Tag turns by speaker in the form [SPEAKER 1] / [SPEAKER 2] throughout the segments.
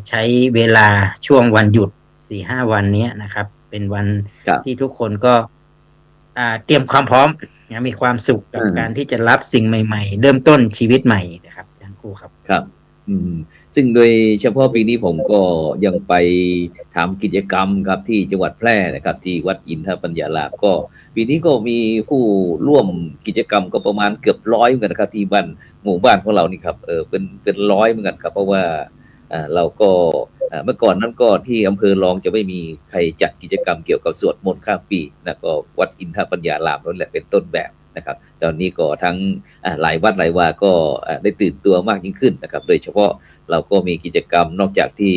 [SPEAKER 1] ใช้เวลาช่วงวันหยุด 4-5 วันนี้นะครับ เป็นวันที่ทุกคนก็เตรียมความพร้อมนะมีความสุขกับการที่จะรับสิ่งใหม่ๆเริ่มต้นชีวิตใหม่นะครับอาจารย์ครูครับ
[SPEAKER 2] ครับซึ่งโดยเฉพาะปีนี้ผมก็ยังไปทำกิจกรรมครับที่จังหวัดแพร่นะครับที่วัดอินทปัญญารามก็ปีนี้ก็มีผู้ร่วมกิจกรรมก็ประมาณเกือบ100เหมือนกันครับที่บ้านหมู่บ้านของเรานี่ครับเป็น100เหมือนกันครับเพราะว่าเราก็เมื่อก่อนนั้นก็ที่อำเภอรองจะไม่มีใครจัดกิจกรรมเกี่ยวกับสวดมนต์ข้ามปีนะก็วัดอินทปัญญารามนั่นแหละเป็นต้นแบบนะครับตอนนี้ก็ทั้งหลายวัดหลายวาก็ได้ตื่นตัวมากยิ่งขึ้นนะครับโดยเฉพาะเราก็มีกิจกรรมนอกจากที่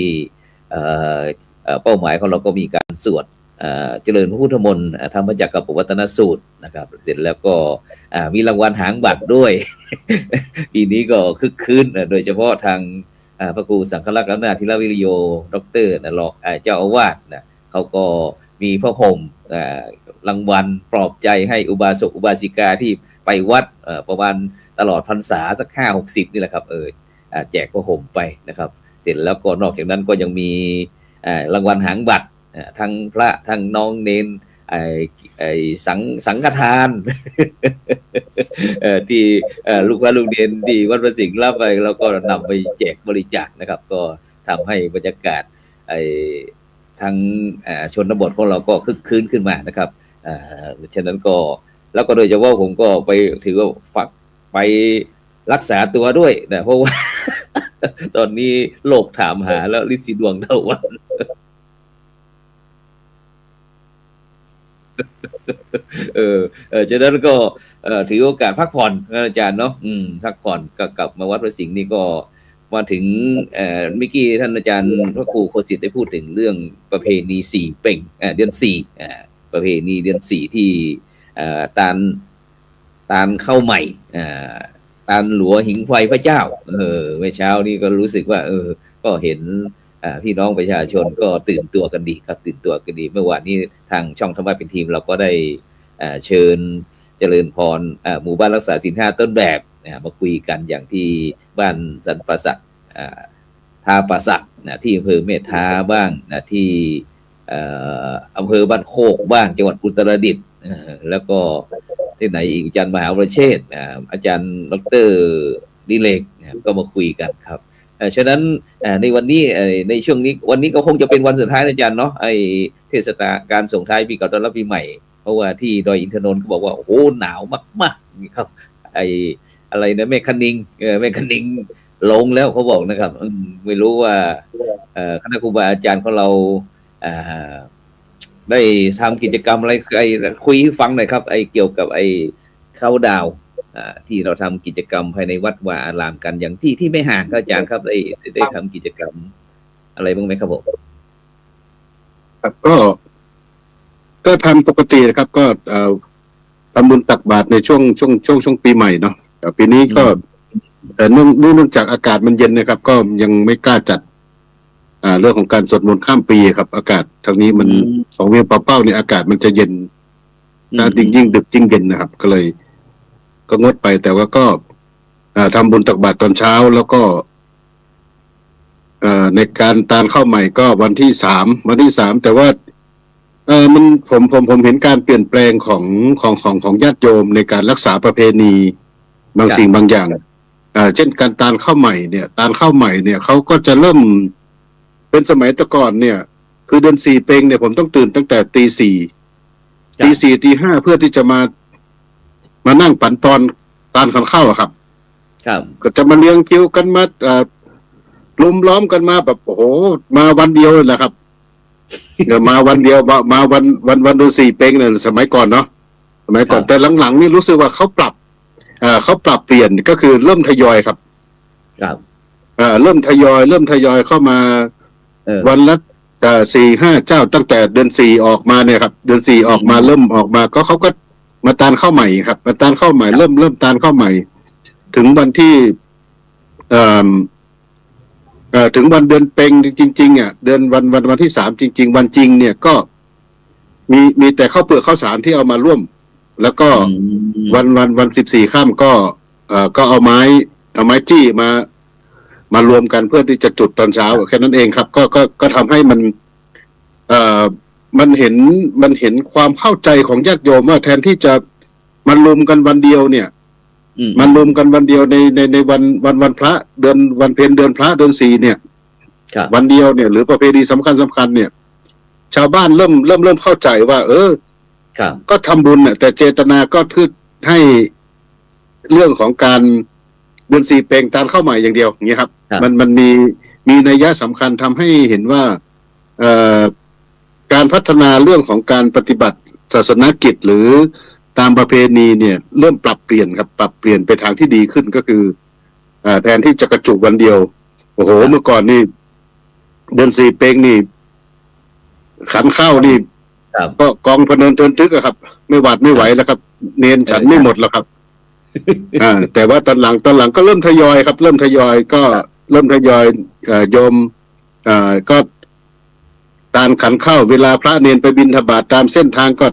[SPEAKER 2] เป้าหมายของเราก็มีการสวดเจริญพระพุทธมนต์ธรรมจักรกับวัตนสูตรนะครับเสร็จแล้วก็มีรางวัลหางบัตรด้วย ปีนี้ก็คึกคืนโดยเฉพาะทางพระครูสังฆลักษณ์อำนาจธีรวิริโยดร.รองเจ้าอาวาสนะเขาก็มีพระห่มรางวัลปลอบใจให้อุบาสกอุบาสิกาที่ไปวัดประมาณตลอดพรรษาสัก50-60นี่แหละครับแจกพระห่มไปนะครับเสร็จแล้วก็นอกจากนั้นก็ยังมีรางวัลหางบัตรทั้งพระทั้งน้องเนนสังฆทาน ที่ลูกพระลูกเนนที่วัดพระสิงห์รับไปแล้วก็นำไปแจกบริจาคนะครับก็ทำให้บรรยากาศทางชนบทของเราก็คึกคืนขึ้นมานะครับฉะนั้นก็แล้วก็โดยเฉพาะผมก็ไปถือว่าฝากไปรักษาตัวด้วยนะเพราะว่า ตอนนี้โลกถามหาแล้วฤทธิ์สีดวงเท่าวัน ฉะนั้นก็ถือโอกาสพักผ่อนอาจารย์เนาะพักผ่อนกลับมาวัดพระสิงห์นี่ก็มาถึงเมื่อกี้ท่านอาจารย์พระครูโคสิทธิ์ได้พูดถึงเรื่องประเพณีสี่เป่งเดือน4ประเพณีเดือน4ที่ตาลเข้าใหม่ตาลหลัวหิงไฟพระเจ้าเมื่อเช้านี้ก็รู้สึกว่าก็เห็นพี่น้องประชาชนก็ตื่นตัวกันดีครับตื่นตัวกันดีเมื่อวานนี้ทางช่องธรรมะเป็นทีมเราก็ได้เชิญเจริญพรหมู่บ้านรักษาศีล 5ต้นแบบมาคุยกันอย่างที่บ้านสันประสักท่าประสักที่อำเภอเมธาบ้างที่อำเภอบ้านโคกบ้างจังหวัดอุตรดิตถ์แล้วก็ที่ไหนอีกอาจารย์มหาประเชษฐ์อาจารย์ดร.ดิเลกก็มาคุยกันครับฉะนั้นในวันนี้ในช่วงนี้วันนี้ก็คงจะเป็นวันสุดท้ายนะอาจารย์เนาะไอเทศกาลการส่งท้ายปีเก่าต้อนรับปีใหม่เพราะว่าที่ดอยอินทนนท์เขาบอกว่าโอ้โหหนาวมากๆนี่ครับไออะไรนะแม่คันนิงลงแล้วเขาบอกนะครับไม่รู้ว่าคณะครูบาอาจารย์ของเราได้ทำกิจกรรมอะไรคุยให้ฟังหน่อยครับเกี่ยวกับเข้าดาวที่เราทำกิจกรรมภายในวัดวาอารามกันอย่างที่ไม่ห่างครับอาจารย์ครับได้ทำกิจกรรมอะไรบ้างไหมครับผม
[SPEAKER 3] ครับก็ทำปกตินะครับก็ทำบุญตักบาตรในช่วงปีใหม่เนาะปีนี้ก็เนื่องจากอากาศมันเย็นนะครับก็ยังไม่กล้าจัดเรื่องของการสวดมนต์ข้ามปีครับอากาศทางนี้มัน2 เวียงป่าเป้าเนี่ยอากาศมันจะเย็นยิ่งดึกยิ่งเย็นนะครับก็เลยก็งดไปแต่ว่าก็ทำบุญตักบาตรตอนเช้าแล้วก็ในการตานเข้าใหม่ก็วันที่3แต่ว่ามันผมเห็นการเปลี่ยนแปลงของญาติโยมในการรักษาประเพณีบางสิ่งบางอย่างเช่นการตานเข้าใหม่เนี่ยเขาก็จะเริ่มเป็นสมัยแต่ก่อนเนี่ยคือเดือน4เพ็งเนี่ยผมต้องตื่นตั้งแต่ตี 4ตี 5เพื่อที่จะมานั่งปั่นตอนตานข้าวครับก็จะมาเลี้ยงคิวกันมาลุมล้อมกันมาแบบโอ้โหมาวันเดียวเลยแหละครับมาวันเดียวมาวันดู4เพ็งเนี่ยสมัยก่อนเนาะสมัยก่อนแต่หลังๆนี่รู้สึกว่าเขาปรับเปลี่ยนก็คือเริ่มทยอยครับเริ่มทยอยเข้ามาวันละ4-5 เจ้าตั้งแต่เดือน4ออกมาเนี่ยครับเดือน4ออกมาเริ่มออกมาก็เขาก็มาตานเข้าใหม่ครับมาตานเข้าใหม่เริ่มตานเข้าใหม่ถึงวันที่ถึงวันเดือนเพ็งจริงๆอ่ะเดือนวันที่3จริงๆวันจริงเนี่ยก็มีแต่ข้าวเปลือกข้าวสารที่เอามาร่วมแล้วก็วัน14ค่ำก็เอาไม้จี้ มารวมกันเพื่อที่จะจุดตอนเช้าแค่นั้นเองครับก็ทำให้มันมันเห็นความเข้าใจของญาติโยมว่าแทนที่จะมันรวมกันวันเดียวเนี่ยมันรวมกันวันเดียวในวันพระเดือนวันเพ็ญเดือนพระเดือนสี่เนี่ยวันเดียวเนี่ยหรือประเพณีสำคัญเนี่ยชาวบ้านเริ่มเข้าใจว่าก็ทำบุญเนี่ยแต่เจตนาก็เพื่อให้เรื่องของการเดือนสี่เปล่งตามเข้าใหม่อย่างเดียวอย่างเงี้ยครับมันมีนัยยะสำคัญทำให้เห็นว่าการพัฒนาเรื่องของการปฏิบัติศาสนกิจหรือตามประเพณีเนี่ยเริ่มปรับเปลี่ยนครับปรับเปลี่ยนไปทางที่ดีขึ้นก็คือแทนที่จะกระจุกวันเดียวโอ้โหเมื่อก่อนนี่เดือนสี่เปล่งนี่ขันข้าวนี่ก็กองพะเนินเทินทึกอะครับไม่หวาดไม่ไหวแล้วครับเนนฉันไม่หมดแล้วครับแต่ว่าตอนหลังก็เริ่มทยอยครับเริ่มทยอยโยมก็ตามขันข้าวเวลาพระเนนไปบิณฑบาตตามเส้นทางก็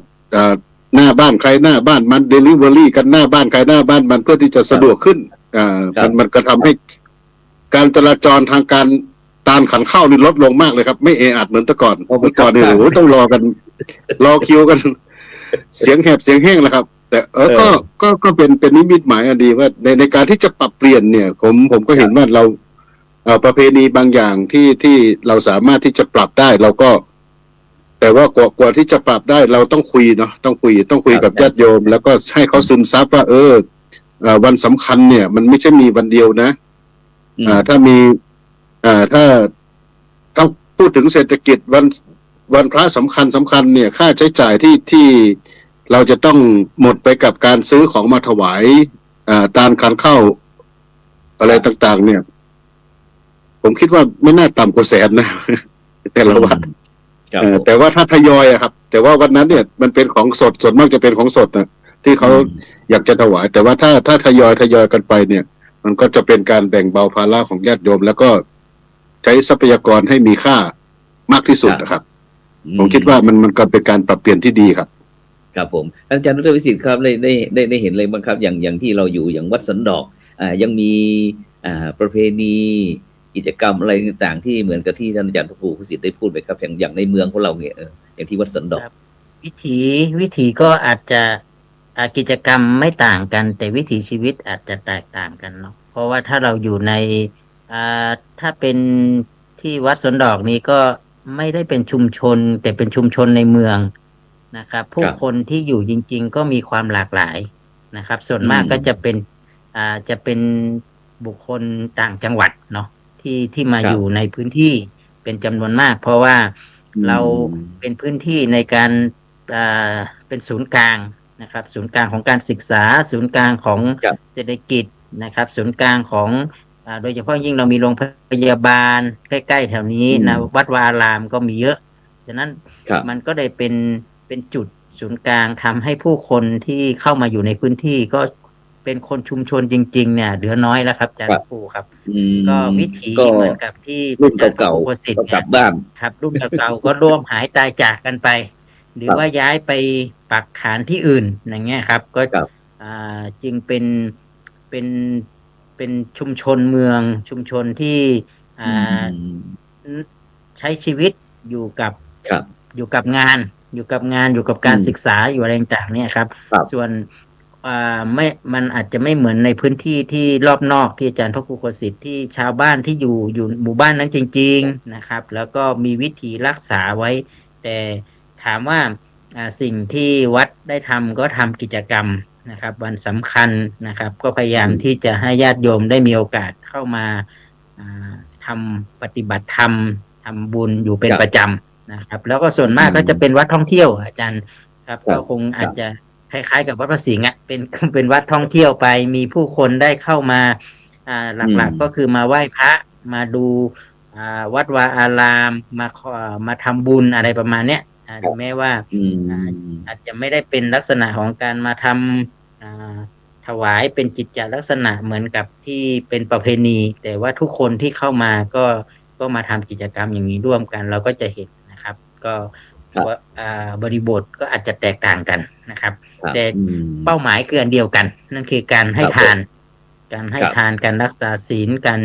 [SPEAKER 3] หน้าบ้านใครหน้าบ้านมันเดลิเวอรี่กันหน้าบ้านใครหน้าบ้านมันเพื่อที่จะสะดวกขึ้นมันก็ทำให้การจราจรทางการตามขันข้าวนี่ลดลงมากเลยครับไม่เออัดเหมือนแต่ก่อนเมื่อก่อนเนี่ยโอ้โหต้องรอคิวกันเสียงแหบเสียงแห้งแล้วครับแต่ก็เป็นนิมิตหมายอันดีว่าในการที่จะปรับเปลี่ยนเนี่ยผมก็เห็นว่าเราประเพณีบางอย่างที่เราสามารถที่จะปรับได้เราก็แต่ว่ากว่าที่จะปรับได้เราต้องคุยเนาะต้องคุยกับญาติโยมแล้วก็ให้เขาซึมซับว่าวันสำคัญเนี่ยมันไม่ใช่มีวันเดียวนะถ้ามีถ้าพูดถึงเศรษฐกิจวันพระสำคัญเนี่ยค่าใช้จ่ายที่เราจะต้องหมดไปกับการซื้อของมาถวายตามการเข้าอะไรต่างๆเนี่ยผมคิดว่าไม่น่าต่ำกว่าแสนนะแต่ละวันแต่ว่าถ้าทยอยอะครับแต่ว่าวันนั้นเนี่ยมันเป็นของสดส่วนมากจะเป็นของสดนะที่เขาอยากจะถวายแต่ว่าถ้าทยอยกันไปเนี่ยมันก็จะเป็นการแบ่งเบาภาระของญาติโยมแล้วก็ใช้ทรัพยากรให้มีค่ามากที่สุดนะครับผมคิดว่ามันก็เป็นการปรับเปลี่ยนที่ดีครับ
[SPEAKER 2] ครับผมอาจารย์ดร.วิสิทธิ์ครับได้เห็นเลยบ้างครับอย่างที่เราอยู่อย่างวัดสันดอกยังมีประเพณีกิจกรรมอะไรต่างๆที่เหมือนกับที่ท่านอาจารย์พระครูวิสิทธิ์ได้พูดไปครับอย่างในเมืองของเราเนี่ยอย่างที่วัดสันดอก
[SPEAKER 1] วิถีก็อาจจะกิจกรรมไม่ต่างกันแต่วิถีชีวิตอาจจะแตกต่างกันเนาะเพราะว่าถ้าเราอยู่ในถ้าเป็นที่วัดสวนดอกนี้ก็ไม่ได้เป็นชุมชนแต่เป็นชุมชนในเมืองนะครับผู้คนที่อยู่จริงๆก็มีความหลากหลายนะครับส่วนมากก็จะเป็นบุคคลต่างจังหวัดเนาะที่มาอยู่ในพื้นที่เป็นจำนวนมากเพราะว่าเราเป็นพื้นที่ในการเป็นศูนย์กลางนะครับศูนย์กลางของการศึกษาศูนย์กลางของเศรษฐกิจนะครับศูนย์กลางของโดยเฉพาะยิ่งเรามีโรงพยาบาลใกล้ๆแถวนี้นะวัดวาอารามก็มีเยอะฉะนั้นมันก็ได้เป็นจุดศูนย์กลางทำให้ผู้คนที่เข้ามาอยู่ในพื้นที่ก็เป็นคนชุมชนจริงๆเนี่ยเหลือน้อยแล้วครับอาจารย์ครูครับก็วิถีเหมือนกับที่
[SPEAKER 2] รุ่นเก่าๆกลับบ้าน
[SPEAKER 1] ครับรุ่นเก่าๆก็ร่วมหายตายจากกันไปหรือว่าย้ายไปปักฐานที่อื่นอย่างเงี้ยครับก็จึงเป็นชุมชนเมืองชุมชนที่ใช้ชีวิตอยู่กับงานอยู่กับการศึกษาอยู่อะไรต่างๆเนี่ยครับส่วนมันอาจจะไม่เหมือนในพื้นที่ที่รอบนอกที่อาจารย์พระครูโคสิทธิ์ที่ชาวบ้านที่อยู่หมู่บ้านนั้นจริงๆนะครับแล้วก็มีวิธีรักษาไว้แต่ถามว่าสิ่งที่วัดได้ทำก็ทำกิจกรรมนะครับวันสำคัญนะครับก็พยายามที่จะให้ญาติโยมได้มีโอกาสเข้ามาทำปฏิบัติธรรมทำบุญอยู่เป็นประจำนะครับแล้วก็ส่วนมากก็จะเป็นวัดท่องเที่ยวอาจารย์ครับก็คงอาจจะคล้ายๆกับวัดพระสิงห์เป็นวัดท่องเที่ยวไปมีผู้คนได้เข้ามาหลักๆก็คือมาไหว้พระมาดูวัดวาอารามมาทำบุญอะไรประมาณเนี้ยแม้ว่าอาจจะไม่ได้เป็นลักษณะของการมาทำถวายเป็นกิจจลักษณะเหมือนกับที่เป็นประเพณีแต่ว่าทุกคนที่เข้ามาก็มาทำกิจกรรมอย่างนี้ร่วมกันเราก็จะเห็นนะครับก็บริบทก็อาจจะแตกต่างกันนะครับแต่เป้าหมายคืออันเดียวกันนั่นคือการให้ทานการรักษาศีลการ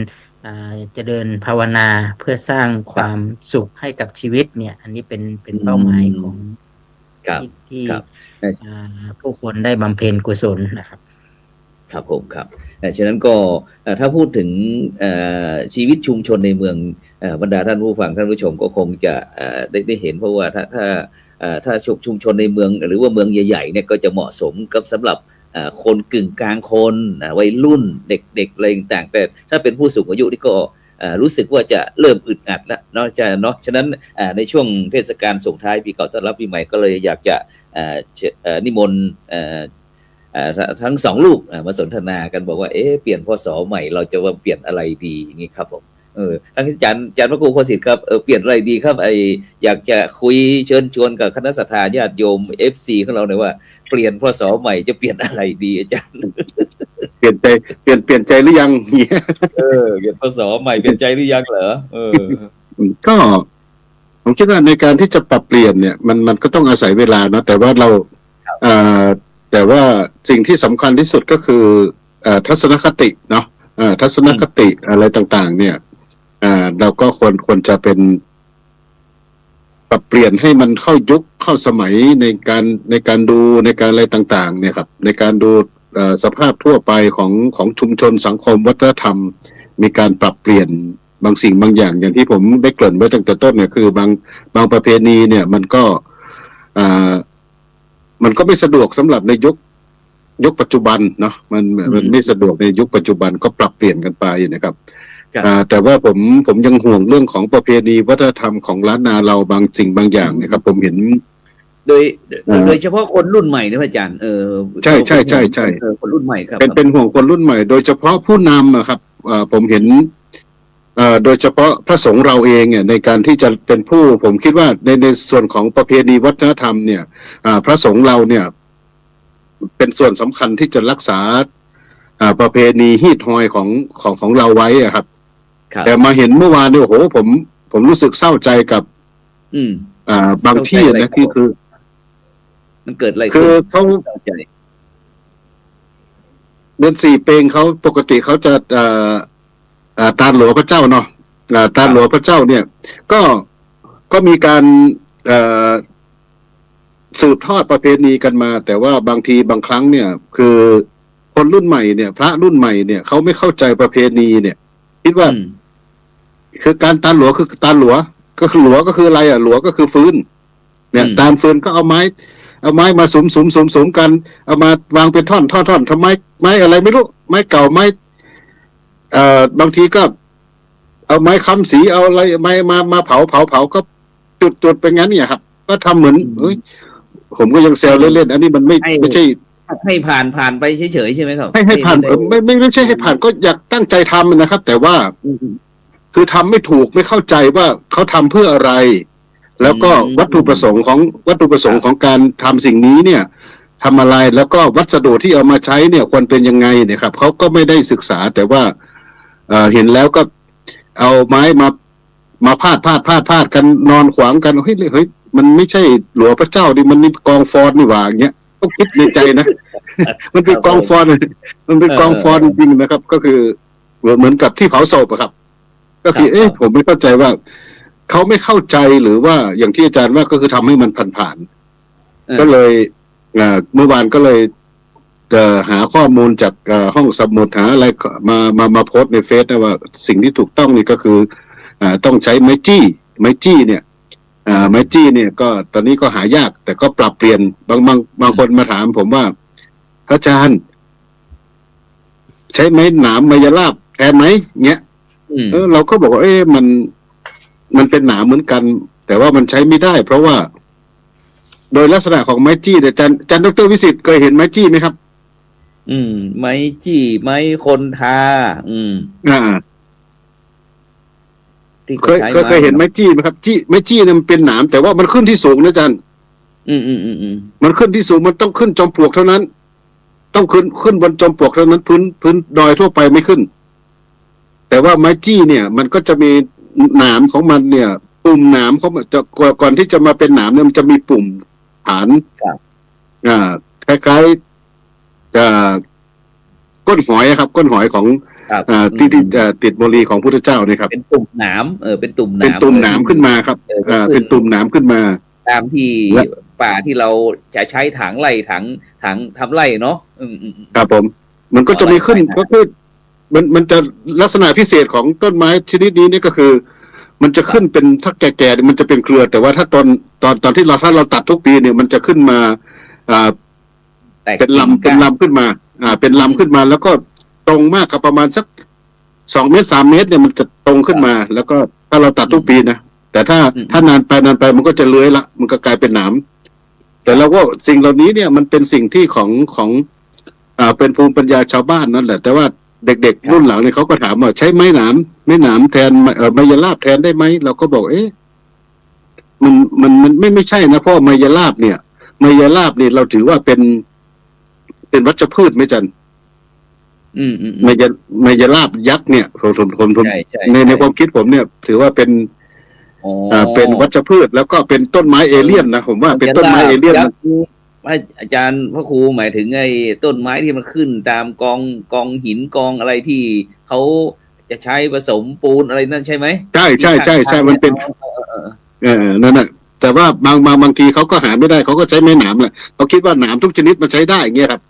[SPEAKER 1] จะเดินภาวนาเพื่อสร้างความสุขให้กับชีวิตเนี่ย อันนี้เป็นเป้าหมายของที่ผู้คนได้บำเพ็ญกุศลนะครับ
[SPEAKER 2] ครับผมครับฉะนั้นก็ถ้าพูดถึงชีวิตชุมชนในเมืองบรรดาท่านผู้ฟังท่านผู้ชมก็คงจะได้เห็นเพราะว่าถ้าชุมชนในเมืองหรือว่าเมืองใหญ่ๆเนี่ยก็จะเหมาะสมกับสำหรับคนกึ่งกลางคนวัยรุ่นเด็กๆอะไรต่างๆแต่ถ้าเป็นผู้สูงอายุนี่ก็รู้สึกว่าจะเริ่มอึดอัดแล้วเนาะฉะนั้นในช่วงเทศกาลส่งท้ายปีเก่าต้อนรับปีใหม่ก็เลยอยากจะนิมนต์ทั้งสองลูกมาสนทนากันบอกว่าเปลี่ยนพศใหม่เราจะว่าเปลี่ยนอะไรดีอย่างนี้ครับผมท่านอาจารย์พระครูโคสิทธิ์ครับเปลี่ยนอะไรดีครับอยากจะคุยเชิญชวนกับคณะศรัทธาญาติโยม FC ของเราหน่อยว่าเปลี่ยนพศใหม่จะเปลี่ยนอะไรดีอาจารย์
[SPEAKER 3] เปลี่ยนใจหรือยัง
[SPEAKER 2] เปลี่ยนพศใหม่เปลี่ยนใจหรือยังเหรอ
[SPEAKER 3] ก็ผมคิดว่าในการที่จะปรับเปลี่ยนเนี่ยมันก็ต้องอาศัยเวลานะแต่ว่าเราแต่ว่าสิ่งที่สำคัญที่สุดก็คือทัศนคติเนาะทัศนคติอะไรต่างๆเนี่ยเราก็ควรจะเป็นปรับเปลี่ยนให้มันเข้ายุคเข้าสมัยในการดูในการอะไรต่างๆเนี่ยครับในการดูสภาพทั่วไปของชุมชนสังคมวัฒนธรรมมีการปรับเปลี่ยนบางสิ่งบางอย่างที่ผมได้เกริ่นไว้ตั้งแต่ต้นเนี่ยคือบางประเพณีเนี่ยมันก็ไม่สะดวกสำหรับในยุคปัจจุบันเนาะมันไม่สะดวกในยุคปัจจุบันก็ปรับเปลี่ยนกันไปนะครับแต่ว่าผมยังห่วงเรื่องของประเพณีวัฒนธรรมของล้านนาเราบางสิ่งบางอย่างนะครับผมเห็น
[SPEAKER 2] โดยเฉพาะคนรุ่นใหม่นะอาจารย์
[SPEAKER 3] ใช่
[SPEAKER 2] คนรุ่นใหม่ครับ
[SPEAKER 3] เป็นห่วงคนรุ่นใหม่โดยเฉพาะผู้นำอะครับผมเห็นโดยเฉพาะพระสงฆ์เราเองเนี่ยในการที่จะเป็นผู้ผมคิดว่าในส่วนของประเพณีวัฒนธรรมเนี่ยพระสงฆ์เราเนี่ยเป็นส่วนสำคัญที่จะรักษาประเพณีฮีทฮอยของเราไว้อะครับแต่มาเห็นเมื่อวานเนี่ยโอ้โหผมรู้สึกเศร้าใจกับบางที่นะที่คือ
[SPEAKER 2] มันเกิดอะไร
[SPEAKER 3] คือเขาเดือน4เปงเขาปกติเขาจะตาหลวงพระเจ้าเนาะตาหลวงพระเจ้าเนี่ยก็มีการสืบทอดประเพณีกันมาแต่ว่าบางทีบางครั้งเนี่ยคือคนรุ่นใหม่เนี่ยพระรุ่นใหม่เนี่ยเขาไม่เข้าใจประเพณีเนี่ยคิดว่าคือการตาหลวงคือตาหลวงก็คือหลวงก็คืออะไรหลวงก็คือฟืนเนี่ยตามฟืนก็เอาไม้มาสุมกันเอามาวางเป็นท่อนทำไม้อะไรไม่รู้ไม้เก่าไม้บางทีก็เอาไม้ค้ำสีเอาอะไรไม้มาเผาก็จุดเป็นงั้นเนี่ยครับก็ทำเหมือนผมก็ยังแซวเล่นๆอันนี้มันไม่ใช่
[SPEAKER 2] ให้ผ่านไปเฉยๆใช่ไหมครับ
[SPEAKER 3] ให้ผ่านไม่ใช่ให้ผ่านก็อยากตั้งใจทำนะครับแต่ว่าคือทำไม่ถูกไม่เข้าใจว่าเขาทำเพื่ออะไรแล้วก็วัตถุประสงค์ของการทำสิ่งนี้เนี่ยทำอะไรแล้วก็วัสดุที่เอามาใช้เนี่ยควรเป็นยังไงเนี่ยครับเขาก็ไม่ได้ศึกษาแต่ว่าเห็นแล้วก็เอาไม้มาพาดกันนอนขวางกันเฮ้ยมันไม่ใช่หลวงพระเจ้าดิมันนี่กองฟอนนี่หว่าอย่างเงี้ยต้องคิดในใจนะ มันเป็นกองฟอนจริงๆนะครับก็คือเหมือนกับที่เผาศพอะครับก็คือผมไม่เข้าใจว่าเขาไม่เข้าใจหรือว่าอย่างที่อาจารย์ว่าก็คือทำให้มันผ่านก็เลยเมื่อวานก็เลยหาข้อมูลจากห้องสมุดหาอะไรมาโพสในเฟซนะว่าสิ่งที่ถูกต้องนี่ก็คือต้องใช้ไม้จี้เนี่ยไม้จี้เนี่ยก็ตอนนี้ก็หายากแต่ก็ปรับเปลี่ยนบางคนมาถามผมว่าอาจารย์ใช้ไม้หนามไมยราบแทนไหมเงี้ยเราก็บอกว่ามันเป็นหนามเหมือนกันแต่ว่ามันใช้ไม่ได้เพราะว่าโดยลักษณะของไม้จี้เนี่ยอาจารย์ดร.วิสิทธิ์เคยเห็นไม้จี้ไหมครับ
[SPEAKER 2] ไม้จี้ไม้คนทา
[SPEAKER 3] เคยเห็นไม้จี้ไหมครับไม้จี้เนี่ยมันเป็นหนามแต่ว่ามันขึ้นที่สูงนะอาจารย์มันขึ้นที่สูงมันต้องขึ้นจอมปลวกเท่านั้นต้องขึ้นบนจอมปลวกเท่านั้นพื้นดอยทั่วไปไม่ขึ้นแต่ว่าไม้จี้เนี่ยมันก็จะมีหนามของมันเนี่ยปุ่มหนามเขาจะก่อนที่จะมาเป็นหนามเนี่ยมันจะมีปุ่มฐานคล้ายๆก้นหอยครับก้นหอยของ
[SPEAKER 2] ครับ
[SPEAKER 3] ที่ติดโมลีของพุทธเจ้าเนี่ยครับ
[SPEAKER 2] เป็นตุ่มหนามเป็นตุ่มหนาม
[SPEAKER 3] เป็นตุ่มหนามขึ้นมาครับเป็นตุ่มหนามขึ้นมา
[SPEAKER 2] ตามที่ป่าที่เราจะใช้ถังไร่ถังทำไร่เนาะ
[SPEAKER 3] ครับผมมันก็จะมีขึ้นก็คือมันจะลักษณะพิเศษของต้นไม้ชนิดนี้นี่ก็คือ มันจะขึ้นเป็นถ้าแก่ๆมันจะเป็นเครือแต่ว่าถ้าตอนที่ถ้าเราตัดทุกปีเนี่ยมันจะขึ้นมาเป็นลำขึ้นมาเป็นลำขึ้นมาแล้วก็ตรงมากครับประมาณสัก2 เมตร 3 เมตรเนี่ยมันจะตรงขึ้นมา แล้วก็ถ้าเราตัดทุกปีนะแต่ถ้านานไปมันก็จะเลื้อยละมันก็กลายเป็นหนามแต่เราก็สิ่งเหล่านี้เนี่ยมันเป็นสิ่งที่ของเป็นภูมิปัญญาชาวบ้านนั่นแหละแต่ว่าเด็กๆรุ่นหลังเนี่ยเขาก็ถามว่าใช้ไม้หนามแทนไมยราบแทนได้ไหมเราก็บอกมันไม่ใช่นะเพราะไมยราบเนี่ยไมยราบเนี่ยเราถือว่าเป็นวัชพืชไหมจันไมยราบยักษ์เนี่ยผมในความคิดผมเนี่ยถือว่าเป็นวัชพืชแล้วก็เป็นต้นไม้เอเลี่ยนนะผมว่าเป็นต้นไม้เอเลี่ยน
[SPEAKER 2] อาจารย์พระครูหมายถึงไอ้ต้นไม้ที่มันขึ้นตามกองหินกองอะไรที่เขาจะใช้ผสมปูนอะไรนั่นใช่ไหม
[SPEAKER 3] ใช่มันเป็นนั่นแหละแต่ว่าบางทีเขาก็หาไม่ได้เขาก็ใช้ไม้หนามแหละเขาคิดว่าหนามทุกชนิดมันใช้ได้เงี้ยครับ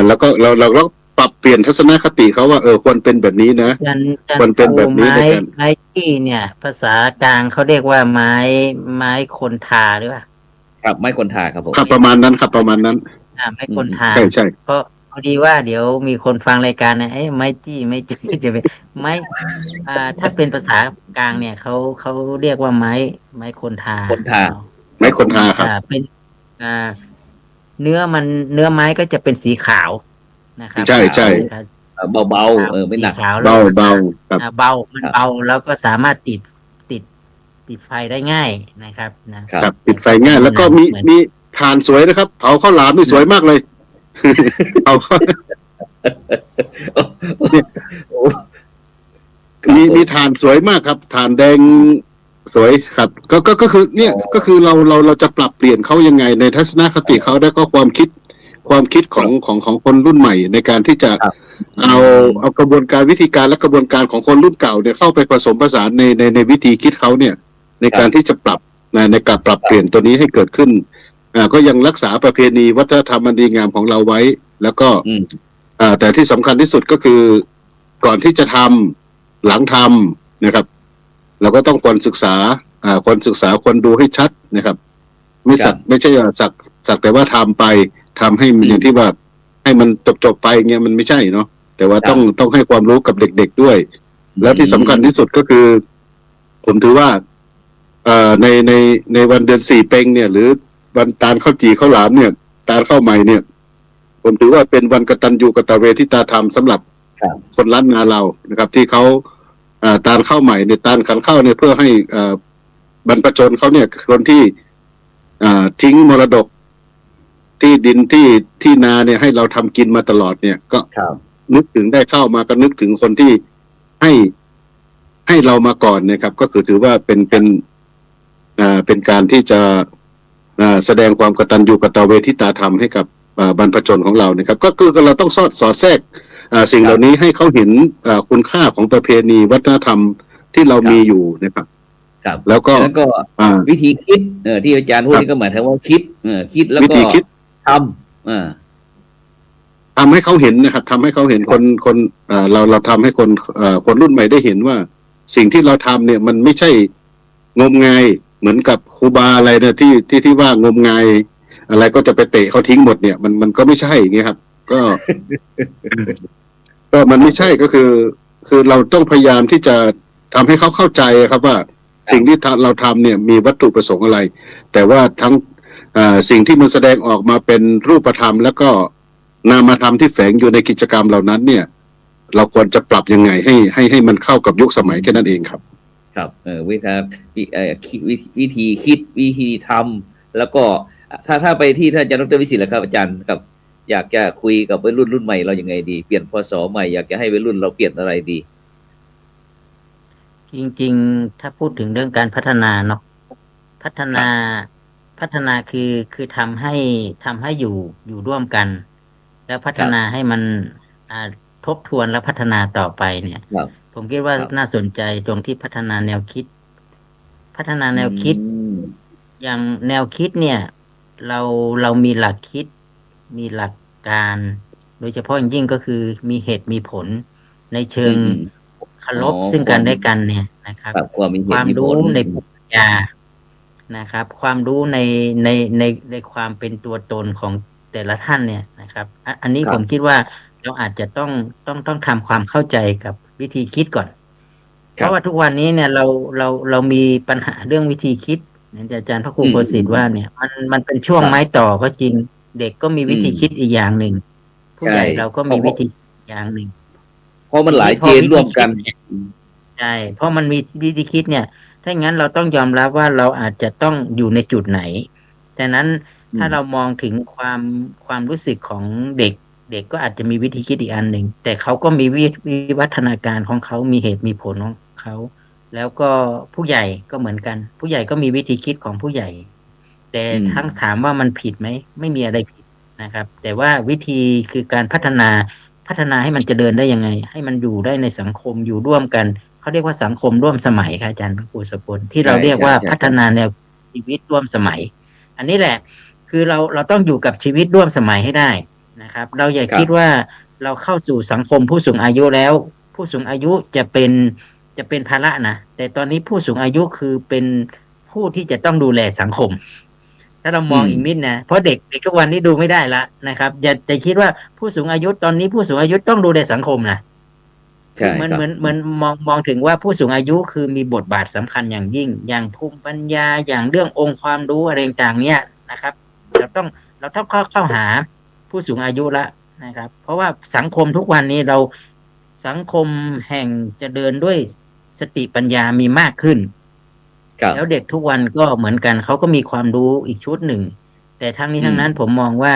[SPEAKER 3] แล้วก็เราก็ปรับเปลี่ยนทัศนคติเขาว่าควรเป็นแบบนี้นะควรเป็นแบบนี้
[SPEAKER 1] ไม้ที่เนี่ยภาษากลางเขาเรียกว่าไม้คนทาหรือเปล่า
[SPEAKER 2] ครับไม้คนทาครับผม
[SPEAKER 3] ครับประมาณนั้นไ
[SPEAKER 1] ม้คนทา
[SPEAKER 3] ใช่
[SPEAKER 1] เพราะพอดีว่าเดี๋ยวมีคนฟังรายการนะไม้จี้จะเป็นไม้ถ้าเป็นภาษากลางเนี่ยเขาเรียกว่าไม้คนทา
[SPEAKER 3] ไม้คนทาครับ
[SPEAKER 1] เป็นเนื้อไม้ก็จะเป็นสีขาวนะครับ
[SPEAKER 3] ใช่
[SPEAKER 2] เบาไม่หนัก
[SPEAKER 3] เบา
[SPEAKER 1] มันเบาแล้วก็สามารถติดไฟได้ง่ายนะครับ
[SPEAKER 3] นะครับติดไฟง่ายแล้วก็มีถ่านสวยนะครับเผาข้าวหลามนี่สวยมากเลยเอามีถ่านสวยมากครับถ่านแดงสวยครับก็คือเนี่ยก็คือเราจะปรับเปลี่ยนเขายังไงในทัศนคติเขาได้ก็ความคิดของคนรุ่นใหม่ในการที่จะเอากระบวนการวิธีการและกระบวนการของคนรุ่นเก่าเนี่ยเข้าไปผสมผสานในวิธีคิดเขาเนี่ยในการที่จะปรับในการปรับเปลี่ยนตัวนี้ให้เกิดขึ้นก็ยังรักษาประเพณีวัฒนธรรมอันดีงามของเราไว้แล้วก็แต่ที่สำคัญที่สุดก็คือก่อนที่จะทำหลังทำนะครับเราก็ต้องควรศึกษาควรดูให้ชัดนะครับไม่ใช่สักแต่ว่าทำให้อย่างที่ว่าให้มันจบไปเงี้ยมันไม่ใช่เนาะแต่ว่าต้องให้ความรู้กับเด็กๆด้วยแล้วที่สำคัญที่สุดก็คือผมถือว่าในวันเดือน4เพ็งเนี่ยหรือวันตาลข้าวจี่ข้าวหลามเนี่ยตาลข้าวใหม่เนี่ยผมถือว่าเป็นวันกตัญญูกตเวทิตาธรรมสำหรับคนล้านนาเรานะครับที่เขาตาลข้าวใหม่เนี่ยตาลขันข้าวเนี่ยเพื่อให้บรรพชนเขาเนี่ยคนที่ทิ้งมรดกที่ดินที่นาเนี่ยให้เราทำกินมาตลอดเนี่ยก็นึกถึงได้เข้ามาก็นึกถึงคนที่ให้เรามาก่อนนะครับก็คือถือว่าเป็นการที่จะแสดงความกตัญญูกตเวทิตาธรรมให้กับบรรพชนของเรานะครับก็คือเราต้องสอดแทรกสิ่งเหล่านี้ให้เขาเห็นคุณค่าของประเพณีวัฒนธรรมที่เรามีอยู่นะครับแล้วก็
[SPEAKER 2] วิธีคิดที่อาจารย์พูดนี่ก็หมายถึงว่าคิดแล้วก็
[SPEAKER 3] ทำให้เขาเห็นนะครับทำให้เขาเห็นคนเราทำให้คนรุ่นใหม่ได้เห็นว่าสิ่งที่เราทำเนี่ยมันไม่ใช่งมงายเหมือนกับครูบาอะไรนะที่ว่างมงายอะไรก็จะไปเตะเขาทิ้งหมดเนี่ยมันก็ไม่ใช่อย่างเงี้ยครับก็มันไม่ใช่ก็คือเราต้องพยายามที่จะทำให้เขาเข้าใจครับว่าสิ่งที่เราทำเนี่ยมีวัตถุประสงค์อะไรแต่ว่าทั้งสิ่งที่มันแสดงออกมาเป็นรูปธรรมแล้วก็นามธรรมที่แฝงอยู่ในกิจกรรมเหล่านั้นเนี่ยเราควรจะปรับยังไงให้มันเข้ากับยุคสมัยแค่นั้นเองครับ
[SPEAKER 2] ครับวิธีคิดวิธีทำแล้วก็ถ้าไปที่ท่านอาจารย์ดร.วิสิทธิ์แหละครับอาจารย์ครับอยากจะคุยกับวัยรุ่นใหม่เราอย่างไงดีเปลี่ยนพศใหม่อยากจะให้วัยรุ่นเราเปลี่ยนอะไรดี
[SPEAKER 1] จริงๆถ้าพูดถึงเรื่องการพัฒนาเนาะพัฒนาคือทำให้อยู่ร่วมกันแล้วพัฒนาให้มัน ทบทวนและพัฒนาต่อไปเนี่ย
[SPEAKER 2] ครับ
[SPEAKER 1] ผมคิดว่า
[SPEAKER 2] ครับ
[SPEAKER 1] น่าสนใจตรงที่พัฒนาแนวคิด พัฒนาแนวคิด
[SPEAKER 2] ม
[SPEAKER 1] อย่างแนวคิดเนี่ยเราเรามีหลักคิดมีหลักการ โดยเฉพาะอย่างยิ่งก็คือมีเหตุมีผลในเชิง
[SPEAKER 2] อืม
[SPEAKER 1] เคา
[SPEAKER 2] อ๋อ
[SPEAKER 1] รพซึ่ง
[SPEAKER 2] ความ
[SPEAKER 1] กันและกันเนี่ยนะครับ
[SPEAKER 2] ครับความมีเห
[SPEAKER 1] ความรู้
[SPEAKER 2] ตุมีผล
[SPEAKER 1] ในภูมิปัญญานะครับความรู้ในในในความเป็นตัวตนของแต่ละท่านเนี่ยนะครับอันนี้
[SPEAKER 2] ครับ
[SPEAKER 1] ผมคิดว่าเราอาจจะต้องทำความเข้าใจกับวิธีคิดก่อน เพ
[SPEAKER 2] ครับ
[SPEAKER 1] ราะว่าทุกวันนี้เนี่ยเรามีปัญหาเรื่องวิธีคิดอย่างที่อาจารย์พระครู
[SPEAKER 2] อืม
[SPEAKER 1] โคสิทธิ์ว่าเนี่ยมันเป็นช่ว
[SPEAKER 2] ครับ
[SPEAKER 1] งไม้ต่อก็จริงเด็กก็มี
[SPEAKER 2] อืม
[SPEAKER 1] วิธีคิดอีกอย่างหนึ่งผู้
[SPEAKER 2] ใช่
[SPEAKER 1] ใหญ่เราก็
[SPEAKER 2] เพราะเพราะ
[SPEAKER 1] มีวิธีคิดอีกอย่างหนึ่ง
[SPEAKER 2] เพราะมัน
[SPEAKER 1] ทีนี้
[SPEAKER 2] หลายเจน
[SPEAKER 1] พอวิธี
[SPEAKER 2] ร่วมกัน
[SPEAKER 1] คิดเนี่ยใช่เพราะมันมีวิธีคิดเนี่ยถ้าอย่างนั้นเราต้องยอมรับว่าเราอาจจะต้องอยู่ในจุดไหนแต่นั้นถ้าเรา
[SPEAKER 2] อืม
[SPEAKER 1] มองถึงความรู้สึกของเด็กเด็กก็อาจจะมีวิธีคิดอีกอันหนึ่งแต่เขาก็มีวิวัฒนาการของเขามีเหตุมีผลของเขา แล้วก็ผู้ใหญ่ก็เหมือนกันผู้ใหญ่ก็มีวิธีคิดของผู้ใหญ่แต่
[SPEAKER 2] อืม
[SPEAKER 1] ทั้งถามว่ามันผิดไหมไม่มีอะไรผิดนะครับแต่ว่าวิธีคือการพัฒนาให้มันจะเดินได้ยังไงให้มันอยู่ได้ในสังคมอยู่ร่วมกันเขาเรียกว่าสังคมร่วมสมัยค่ะอาจารย์พระครูสกลที่
[SPEAKER 2] ใช่
[SPEAKER 1] เราเรียกว่า
[SPEAKER 2] ใช่
[SPEAKER 1] พัฒนาแนวชีวิตร่วมสมัยอันนี้แหละคือเราต้องอยู่กับชีวิตร่วมสมัยให้ได้นะครับเราอย่า
[SPEAKER 2] ครับ
[SPEAKER 1] คิดว่าเราเข้าสู่สังคมผู้สูงอายุแล้วผู้สูงอายุจะเป็นภาระนะแต่ตอนนี้ผู้สูงอายุคือเป็นผู้ที่จะต้องดูแลสังคมถ้าเราม
[SPEAKER 2] อืม
[SPEAKER 1] องอีกนิดนะเพราะเด็กทุกวันนี้ดูไม่ได้ละนะครับอย่าคิดว่าผู้สูงอายุตอนนี้ผู้สูงอายุต้องดูแลสังคมนะคื
[SPEAKER 2] ใช่
[SPEAKER 1] อเหมือน
[SPEAKER 2] ครับ
[SPEAKER 1] เหมือนเหมือนมองถึงว่าผู้สูงอายุคือมีบทบาทสำคัญอย่างยิ่งอย่างภูมิปัญญาอย่างเรื่ององค์ความรู้อะไรต่างๆเนี่ยนะครับเราต้องเราต้องเข้าหาผู้สูงอายุละนะครับเพราะว่าสังคมทุกวันนี้สังคมแห่งจะเดินด้วยสติปัญญามีมากขึ้น
[SPEAKER 2] ครับ
[SPEAKER 1] แล้วเด็กทุกวันก็เหมือนกันเขาก็มีความรู้อีกชุดหนึ่งแต่ทั้งนี้
[SPEAKER 2] อืม
[SPEAKER 1] ทั้งนั้นผมมองว่า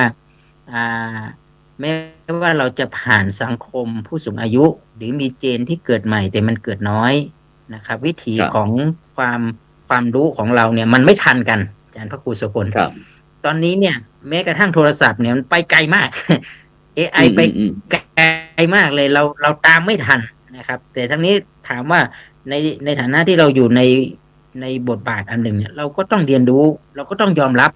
[SPEAKER 1] อ่าแม้ว่าเราจะผ่านสังคมผู้สูงอายุหรือมีเจนที่เกิดใหม่แต่มันเกิดน้อยนะครับวิถี
[SPEAKER 2] ครับ
[SPEAKER 1] ของความความรู้ของเราเนี่ยมันไม่ทันกันอาจารย์พระครูสุพล
[SPEAKER 2] ครับ
[SPEAKER 1] ตอนนี้เนี่ยแม้กระทั่งโทรศัพท์เนี่ยมันไปไกลมาก AI
[SPEAKER 2] อืม
[SPEAKER 1] ไป
[SPEAKER 2] อืมอืม
[SPEAKER 1] ไกลมากเลยเราตามไม่ทันนะครับแต่ทั้งนี้ถามว่าในฐานะที่เราอยู่ในบทบาทอันหนึ่งเนี่ยเราก็ต้องเรียนรู้เราก็ต้องยอมรับ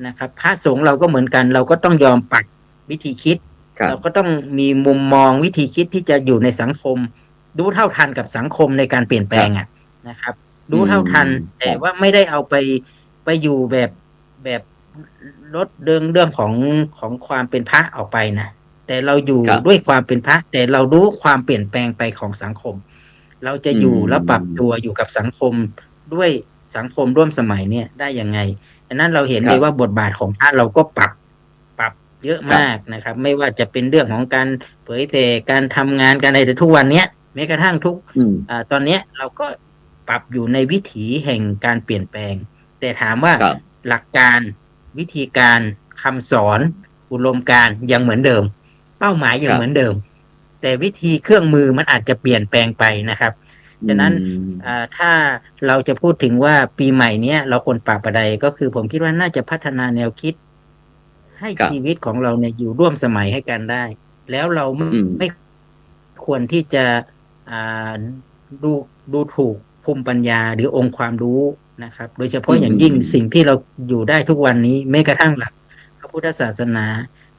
[SPEAKER 1] นะครับพระสงฆ์เราก็เหมือนกันเราก็ต้องยอมปรับวิธีคิด
[SPEAKER 2] ครับ
[SPEAKER 1] เราก็ต้องมีมุมมองวิธีคิดที่จะอยู่ในสังคมรู้เท่าทันกับสังคมในการเปลี่ยนแป
[SPEAKER 2] ครับ
[SPEAKER 1] ลงนะครับ
[SPEAKER 2] อื
[SPEAKER 1] รู้เท่าทัน
[SPEAKER 2] มค
[SPEAKER 1] แต่
[SPEAKER 2] รับ
[SPEAKER 1] ว่าไม่ได้เอาไปอยู่แบบลดเรื่องของความเป็นพระออกไปนะแต่เราอยู่
[SPEAKER 2] ครับ
[SPEAKER 1] ด้วยความเป็นพระแต่เรารู้ความเปลี่ยนแปลงไปของสังคมเราจะ
[SPEAKER 2] อื
[SPEAKER 1] อยู่แล้วปรับ
[SPEAKER 2] ม
[SPEAKER 1] ตัวอยู่กับสังคมด้วยสังคมร่วมสมัยเนี่ยได้ยังไงดังนั้นเราเห็น
[SPEAKER 2] ครับ
[SPEAKER 1] เลยว่าบทบาทของพระเราก็ปรับเยอะ
[SPEAKER 2] ครับ
[SPEAKER 1] มากนะครับไม่ว่าจะเป็นเรื่องของการเผยแผ่การทำงานการอะไรแต่ทุกวันเนี้ยแม้กระทั่งทุก
[SPEAKER 2] อืม
[SPEAKER 1] ตอนเนี้ยเราก็ปรับอยู่ในวิถีแห่งการเปลี่ยนแปลงแต่ถามว่า
[SPEAKER 2] ครับ
[SPEAKER 1] หลักการวิธีการคำสอนอุดมการณ์ยังเหมือนเดิมเป้าหมาย
[SPEAKER 2] ครับ
[SPEAKER 1] ยังเหมือนเดิมแต่วิธีเครื่องมือมันอาจจะเปลี่ยนแปลงไปนะครับ
[SPEAKER 2] อื
[SPEAKER 1] ฉะนั้น
[SPEAKER 2] ม
[SPEAKER 1] ถ้าเราจะพูดถึงว่าปีใหม่เนี้ยเราควรปรับอะไรก็คือผมคิดว่าน่าจะพัฒนาแนวคิดให้
[SPEAKER 2] ครับ
[SPEAKER 1] ชีวิตของเราเนี่ยอยู่ร่วมสมัยให้กันได้ แล้วเรา
[SPEAKER 2] อืม
[SPEAKER 1] ไม่ควรที่จะอ่าดูดูถูกภูมิปัญญาหรือองค์ความรู้นะครับโดยเฉ
[SPEAKER 2] อื
[SPEAKER 1] พาะอย่างยิ่ง
[SPEAKER 2] มอืมอืม
[SPEAKER 1] สิ่งที่เราอยู่ได้ทุกวันนี้แม้กระทั่งหลักพระพุทธศาสนา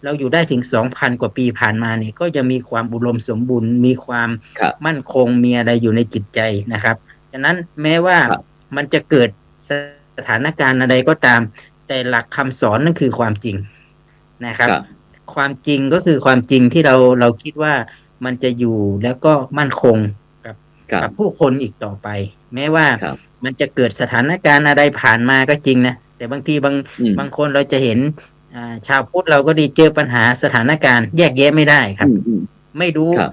[SPEAKER 1] เราอยู่ได้ถึง 2,000 กว่าปีผ่านมาเนี่ยก็จะมีความอุดมสมบูรณ์มีความ
[SPEAKER 2] ครับ
[SPEAKER 1] มั่นคงมีอะไรอยู่ในจิตใจนะครับฉะนั้นแม้ว่า
[SPEAKER 2] ครับ
[SPEAKER 1] มันจะเกิดสถานการณ์อะไรก็ตามแต่หลักคำสอนนั่นคือความจริงนะครับ
[SPEAKER 2] ครับ
[SPEAKER 1] ความจริงก็คือความจริงที่เราคิดว่ามันจะอยู่แล้วก็มั่นคงกับ
[SPEAKER 2] ครับ
[SPEAKER 1] กับผู้คนอีกต่อไปแม้ว่า
[SPEAKER 2] ครับ
[SPEAKER 1] มันจะเกิดสถานการณ์อะไรผ่านมาก็จริงนะแต่บางที
[SPEAKER 2] อืม
[SPEAKER 1] บางคนเราจะเห็นชาวพุทธเราก็ดีเจอปัญหาสถานการณ์แยกแยะไม่ได้ครับ
[SPEAKER 2] อืมอืม
[SPEAKER 1] ไม่รู้
[SPEAKER 2] ครับ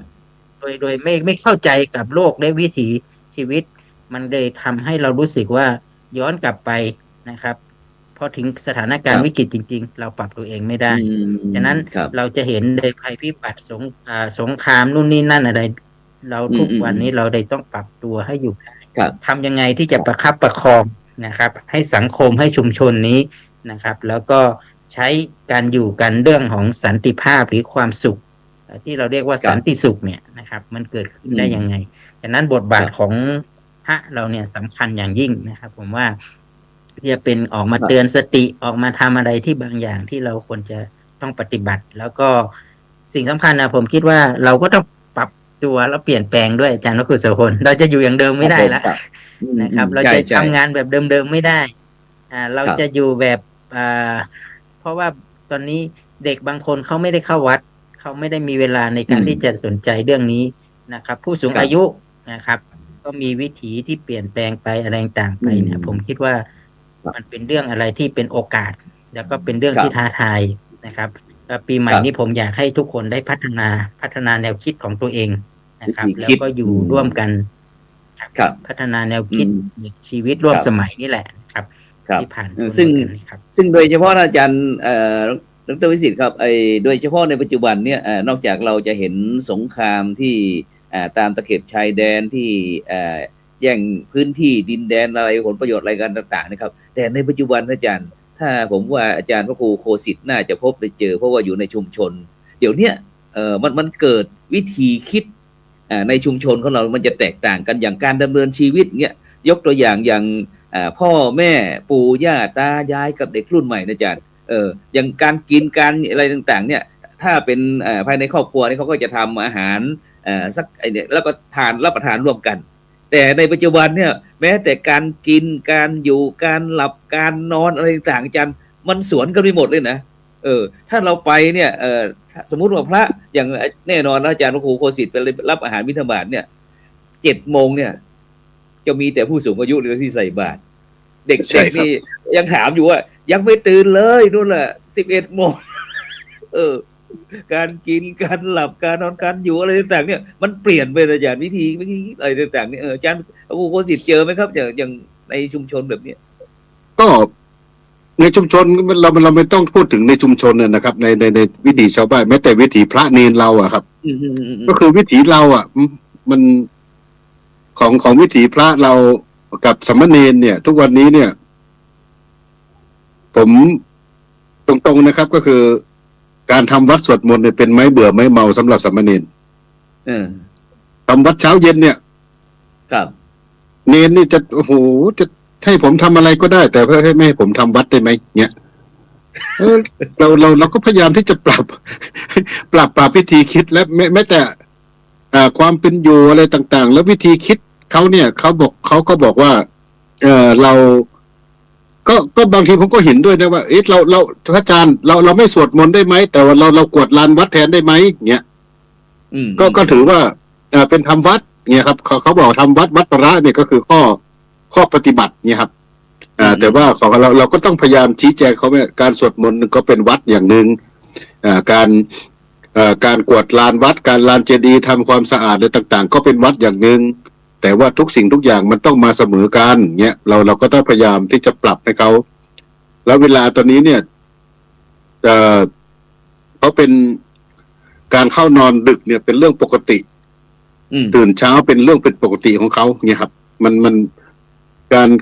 [SPEAKER 1] โดยไม่เข้าใจกับโลกและวิถีชีวิตมันเลยทำให้เรารู้สึกว่าย้อนกลับไปนะครับพอถึงสถาน
[SPEAKER 2] ค
[SPEAKER 1] การ
[SPEAKER 2] รับ
[SPEAKER 1] ณ์วิกฤตจริงๆเราปรับตัวเองไม่ได้
[SPEAKER 2] อื
[SPEAKER 1] ฉะ
[SPEAKER 2] ม
[SPEAKER 1] นั้น
[SPEAKER 2] ครับ
[SPEAKER 1] เราจะเห็นในภัยพิบัติสงครามนู่นนี่นั่นอะไรเรา
[SPEAKER 2] อื
[SPEAKER 1] ทุก
[SPEAKER 2] มอืมอืม
[SPEAKER 1] วันนี้เราได้ต้องปรับตัวให้อยู่ได้
[SPEAKER 2] ครับ
[SPEAKER 1] ทำยังไงที่
[SPEAKER 2] ครับ
[SPEAKER 1] จะประคับประคองนะครับให้สังคมให้ชุมชนนี้นะครับแล้วก็ใช้การอยู่กันเรื่องของสันติภาพหรือความสุข ที่เราเรียกว่าสันติสุขเนี่ยนะครับมันเกิดขึ้นได้ยังไงฉะนั้นบทบาทของพระเราเนี่ยสำคัญอย่างยิ่งนะครับผมว่าที่จะเป็นออกมาเตือนสติออกมาทำอะไรที่บางอย่างที่เราควรจะต้องปฏิบัติแล้วก็สิ่งสำคัญนะผมคิดว่าเราก็ต้องปรับตัวแล้วเปลี่ยนแปลงด้วยอาจารย์วคุโสพลเราจะอยู่อย่างเดิมไม่ได้แล้วนะครับเราจะทำงานแบบเดิมๆไม่ได้เราจะอยู่แบบเพราะว่าตอนนี้เด็กบางคนเขาไม่ได้เข้าวัดเขาไม่ได้มีเวลาในการที่จะสนใจเรื่องนี้นะครับผู้สูงอายุนะครับก็มีวิถีที่เปลี่ยนแปลงไปอะไรต่างไปเนี่ยผมคิดว่ามันเป็นเรื่องอะไรที่เป็นโอกาสแล้วก็เป็นเรื่องที่ท้าทายนะครับปีใหม่นี้ผมอยากให้ทุกคนได้พัฒนาแนวคิดของตัวเองนะครับแล้วก็อยู่ร่วมกันพัฒนาแนวคิดชีวิตร่วมสมัยนี่แหละครับที่ผ่าน
[SPEAKER 2] ซึ่งโดยเฉพาะอาจารย์ดร.วิสิทธิ์ครับโดยเฉพาะในปัจจุบันเนี่ยนอกจากเราจะเห็นสงครามที่ตามตะเข็บชายแดนที่แย่งพื้นที่ดินแดนอะไรผลประโยชน์อะไรกันต่างๆนะครับแต่ในปัจจุบันอาจารย์ถ้าผมว่าอาจารย์พระครูโคสิทธิ์น่าจะพบได้เจอเพราะว่าอยู่ในชุมชนเดี๋ยวนี้มันเกิดวิธีคิดในชุมชนของเรามันจะแตกต่างกันอย่างการดำเนินชีวิตเงี้ยยกตัวอย่างพ่อแม่ปู่ย่าตายายกับเด็กรุ่นใหม่นะอาจารย์อย่างการกินการอะไรต่างๆเนี่ยถ้าเป็นภายในครอบครัวนี่เขาก็จะทำอาหารสักเนี่ยแล้วก็รับประทานร่วมกันแต่ในปัจจุบันเนี่ยแม้แต่การกินการอยู่การหลับการนอนอะไรต่างๆอาจารย์มันสวนกันไปหมดเลยนะถ้าเราไปเนี่ยสมมุติว่าพระอย่างแน่นอนอาจารย์พระครูโคสิทธิ์ไปรับอาหารบิณฑบาตเนี่ย7:00เนี่ยจะมีแต่ผู้สูงอายุหรือที่ใส่บาตรเด็กๆนี่ยังถามอยู่ว่ายังไม่ตื่นเลยนู่นแหละ11:00การกินการหลับการนอนการอยู่อะไรต่างๆเนี่ยมันเปลี่ยนไปอาจารย์วิธีอะไรต่างๆเนี่ยอาจารย์พระครูโคสิทธิ์เจอไหมครับอย่างในชุมชนแบบนี้
[SPEAKER 3] ก็ในชุมชนเราไม่ต้องพูดถึงในชุมชนนะครับในวิถีชาวบ้านแม้แต่วิถีพระเนรเราอะครับก็คือวิถีเราอะมันของวิถีพระเรากับสามเณรเนี่ยทุกวันนี้เนี่ยผมตรงๆนะครับก็คือการทำวัดสวดมนต์เนี่ยเป็นไม้เบื่อไม้เมาสำหรับสามเณรทำวัดเช้าเย็นเนี่ย
[SPEAKER 2] ครับ
[SPEAKER 3] เนรนี่จะโอ้โหจะให้ผมทำอะไรก็ได้แต่เพื่อให้ไม่ให้ผมทำวัดได้ไหมเนี่ยเราก็พยายามที่จะปรับวิธีคิดและแม้แต่ความเป็นอยู่อะไรต่างๆแล้ววิธีคิดเขาเนี่ยเขาก็บอกว่าเราก็บางทีผมก็เห็นด้วยนะว่าเราพระอาจารย์เราไม่สวดมนต์ได้ไหมแต่ว่าเรากวดลานวัดแทนได้ไหมเนี่ยก็ถือว่าเป็นทำวัดเนี่ยครับเขาบอกทำวัดประเนี่ยก็คือข้อปฏิบัติเนี่ยครับแต่ว่าของเราก็ต้องพยายามชี้แจงเขาว่าการสวดมนต์ก็เป็นวัดอย่างหนึ่งการกวดลานวัดการลานเจดีย์ทำความสะอาดอะไรต่างๆก็เป็นวัดอย่างหนึ่งแต่ว่าทุกสิ่งทุกอย่างมันต้องมาเสมอกันเนี่ยเราก็ต้องพยายามที่จะปรับให้เขาแล้วเวลาตอนนี้เนี่ยเขาเป็นการเข้านอนดึกเนี่ยเป็นเรื่องปกติตื่นเช้าเป็นเรื่องเป็นปกติของเขาเนี่ยครับมัน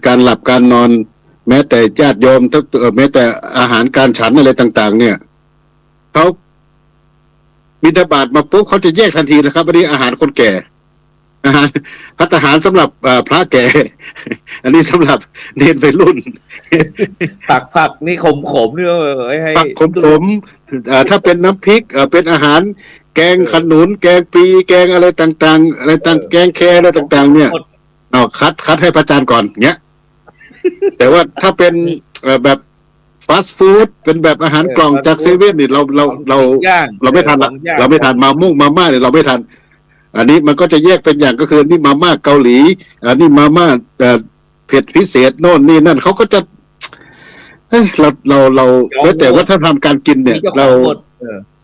[SPEAKER 3] การหลับการนอนแม้แต่ญาติโยมแม้แต่อาหารการฉันอะไรต่างๆเนี่ยเขาบิณฑบาตมาปุ๊บเขาจะแยกทันทีนะครับอันนี้อาหารคนแก่อาหารภัตตาหารสำหรับพระแก่อันนี้สำหรับเนรวัยรุ่น
[SPEAKER 2] ผักนี่ขมนี่ให้
[SPEAKER 3] ผักขมถ้าเป็นน้ำพริกเป็นอาหารแกงขนุนแกงปีแกงอะไรต่างๆอะไรต่างแกงแคอะไรต่างๆเนี่ยคัดให้พระอาจารย์ก่อนเงี้ยแต่ว่าถ้าเป็นแบบฟาสต์ฟู้ดเป็นแบบอาหารกล่องจากเซเว่นนี่เราไม่ทันเราไม่ทันมาม่าเนี่ยเราไม่ทันอันนี้มันก็จะแยกเป็นอย่างก็คือนี่มาม่าเกาหลีอันนี้มาม่าเผ็ดพิเศษโน่นนี่นั่นเขาก็จะเราแล้วแต่ว่าถ้าทำการกินเนี่ยเรา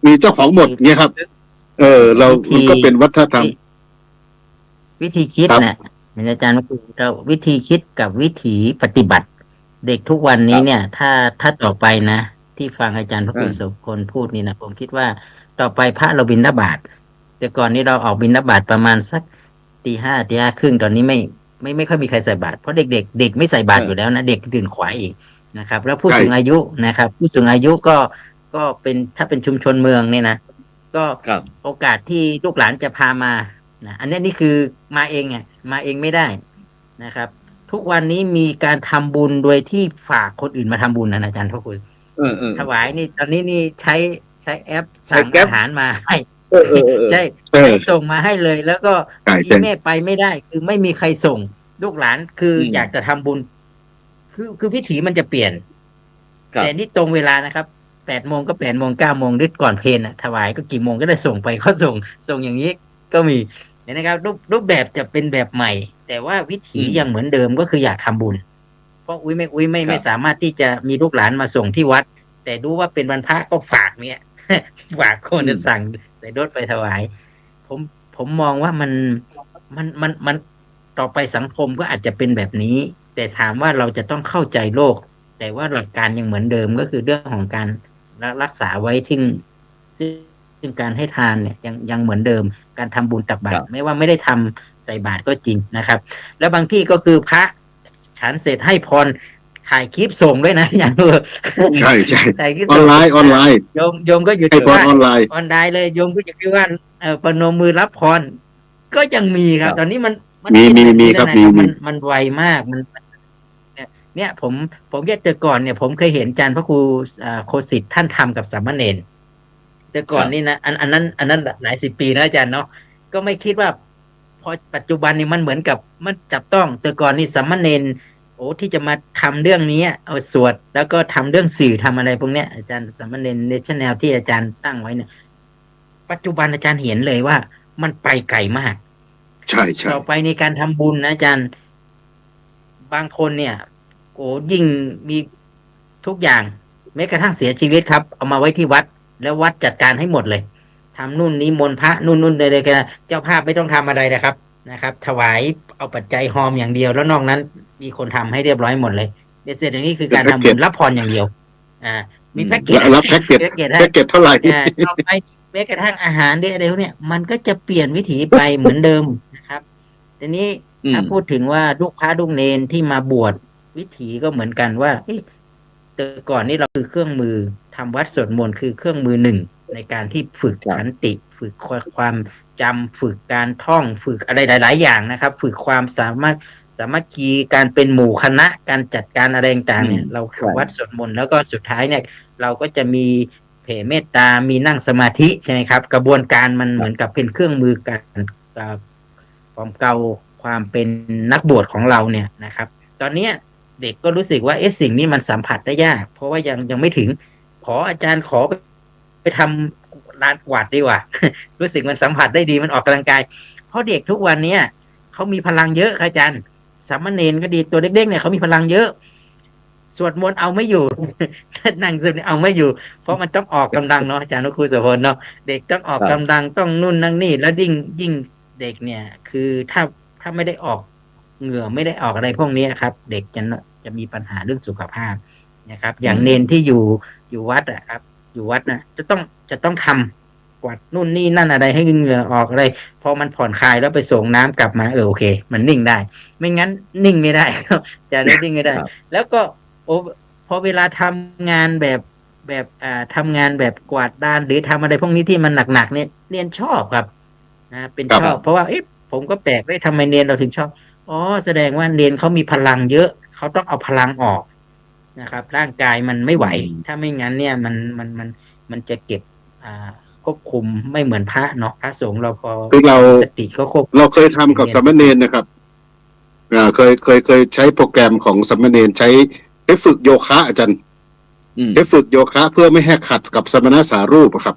[SPEAKER 3] มีเจ้าของหมดเงี้ยครับเรามันก็เป็นวัฒนธรรม
[SPEAKER 1] วิธีคิดนะอาจารย์เราวิธีคิดกับวิธีปฏิบัติเด็กทุกวันนี้เนี่ยถ้าต่อไปนะที่ฟังอาจารย์พระครูโสพลพูดนี่นะผมคิดว่าต่อไปพระเราบิณฑบาตแต่ก่อนนี้เราออกบิณฑบาตประมาณสักตีห้าครึ่งตอนนี้ไม่ค่อยมีใครใส่บาตรเพราะเด็กไม่ใส่บาตรอยู่แล้วนะเด็กตื่นขวายอีกนะครับแล้วผู้สูงอายุนะครับผู้สูงอายุก็เป็นถ้าเป็นชุมชนเมืองเนี่ยนะ ก็
[SPEAKER 2] ครับ
[SPEAKER 1] โอกาสที่ลูกหลานจะพามานะอันนี้นี่คือมาเองไงมาเองไม่ได้นะครับ ทุกวันนี้มีการทำบุญโดยที่ฝากคนอื่นมาทำบุญนะอาจารย์พระคุณ ถวายนี่ตอนนี้นี่ใช้แอปสั่งอาหารมาให้ใช่ส่งมาให้เลย แล้วก็ที่แม่ไปไม่ได้ คือไม่มีใครส่งลูกหลานคืออยากจะทำบุญ คือพิถีมันจะเปลี่ยนแต่นี่ตรงเวลานะครับ8 โมงก็8 โมง9 โมงดึกก่อนเพลนะถวายก็กี่โมงก็ได้ส่งไปเขาส่งอย่างนี้ก็มีนะครับรูปแบบจะเป็นแบบใหม่ แต่ว่าวิถียังเหมือนเดิมก็คืออยากทำบุญเพราะอุ้ยไม่สามารถที่จะมีลูกหลานมาส่งที่วัดแต่ดูว่าเป็นวันพระก็ฝากเนี่ย ฝากคนจะสั่งใส่รถไปถวายผมมองว่ามันต่อไปสังคมก็อาจจะเป็นแบบนี้แต่ถามว่าเราจะต้องเข้าใจโลกแต่ว่าหลักการยังเหมือนเดิมก็คือเรื่องของการรักษาไว้ซึ่งการให้ทานเนี่ยยังเหมือนเดิมการทำบุญตักบาตรไม่ว่าไม่ได้ทำใส่บาตรก็จริงนะครับแล้วบางที่ก็คือพระฉันเสร็จให้พรถ่ายคลิปส่งด้วยนะอย่าง
[SPEAKER 3] ใช่ออนไลน์
[SPEAKER 1] โยมก็อยู่ที่บ้านออนไลน์เลยโยมก็อยู่ที่บ้านประนมมือรับพรก็ยังมีครับตอนนี้มัน
[SPEAKER 3] มีครับ
[SPEAKER 1] มันไวมากมันเนี่ยผมแต่ก่อนเนี่ยผมเคยเห็นอาจารย์พระครูโคสิทธิ์ท่านทำกับสามเณรแต่ก่อนนี่นะอันนั้นหลาย10 ปีนะอาจารย์เนาะก็ไม่คิดว่าพอปัจจุบันนี่มันเหมือนกับมันจับต้องแต่ก่อนนี่สามเณรที่จะมาทำเรื่องนี้เอาสวดแล้วก็ทำเรื่องสื่อทำอะไรพวกเนี้ยอาจารย์สามเณรเนชั่นแนลที่อาจารย์ตั้งไว้เนี่ยปัจจุบันอาจารย์เห็นเลยว่ามันไปไกลมาก
[SPEAKER 3] ใช่
[SPEAKER 1] ต่อไปในการทำบุญนะอาจารย์บางคนเนี่ยยิ่งมีทุกอย่างแม้กระทั่งเสียชีวิตครับเอามาไว้ที่วัดแล้ววัดจัดการให้หมดเลยทำนู่นนี้มนต์พระนู่นใดๆกันเจ้าภาพไม่ต้องทำอะไรนะครับถวายเอาปัจจัยหอมอย่างเดียวแล้วนอกนั้นมีคนทำให้เรียบร้อยหมดเลยเสร็จอย่างนี้คือการทำบุญรับพรอย่างเดียวมีแพ็กเกจ
[SPEAKER 3] รับแพ็กเกจเท่าไหร่
[SPEAKER 1] ต่อไปแม้กระทั่งอาหารอะไรพวกเนี้ยมันก็จะเปลี่ยนวิถีไปเหมือนเดิมนะครับทีนี้ถ้าพูดถึงว่าลูกพระลูกเนนที่มาบวชวิถีก็เหมือนกันว่าแต่ก่อนนี้เราคือเครื่องมือทำวัดสวดมนต์คือเครื่องมือหนึ่งในการที่ฝึกขันติฝึกความจำฝึกการท่องฝึกอะไรหลายๆอย่างนะครับฝึกความสามัคคีการเป็นหมู่คณะการจัดการอะไรต่างๆเนี่ยเราวัดสวดมนต์แล้วก็สุดท้ายเนี่ยเราก็จะมีแผ่เมตตามีนั่งสมาธิใช่ไหมครับกระบวนการมันเหมือนกับเป็นเครื่องมือการความเก่าความเป็นนักบวชของเราเนี่ยนะครับตอนนี้เด็กก็รู้สึกว่าสิ่งนี้มันสัมผัสได้ยากเพราะว่ายังไม่ถึงอาจารย์ขอไปทำลานกวาดดีกว่า รู้สึกมันสัมผัสได้ดีมันออกกำลังกายเพราะเด็กทุกวันนี้เขามีพลังเยอะครับอาจารย์สามเณรก็ดีตัวเด็กๆเนี่ยเขามีพลังเยอะสวดมนต์เอาไม่อยู่ นั่งซึมเอาไม่อยู่เพราะมันต้องออกกำลังเนาะอาจารย์ครูสุพลเนาะเด็กต้องออกกำลังต้องนู่นนั่งนี่แล้วยิ่งเด็กเนี่ยคือถ้าไม่ได้ออกเหงื่อไม่ได้ออกอะไรพวกนี้ครับเด็กจะมีปัญหาเรื่องสุขภาพนะครับอย่างเนนที่อยู่วัดครับอยู่วัดนะจะต้องทำกวาดนู่นนี่นั่นอะไรให้เหงื่อออกอะไรพอมันผ่อนคลายแล้วไปส่งน้ำกลับมาโอเคมันนิ่งได้ไม่งั้นนิ่งไม่ได้จะได้นิ่งไม่ได้แล้วก็พอเวลาทำงานแบบทำงานแบบกวาดด้านหรือทำอะไรพวกนี้ที่มันหนักๆเนี่ยเรียนชอบครับเป็นชอบเพราะว่าผมก็แปลกว่าทำไมเรียนเราถึงชอบแสดงว่าเรียนเขามีพลังเยอะเขาต้องเอาพลังออกนะครับร่างกายมันไม่ไหวถ้าไม่งั้นเนี่ยมันจะเก็บควบคุมไม่เหมือนพระเนาะพระสงฆ์เราพอสติก็ควบ
[SPEAKER 3] เราเคยทำกับสามเณรนะครับเคยใช้โปรแกรมของสามเณรใช้ฝึกโยคะอาจารย์ให้ฝึกโยคะเพื่อไม่ให้ขัดกับสมณสารูปครับ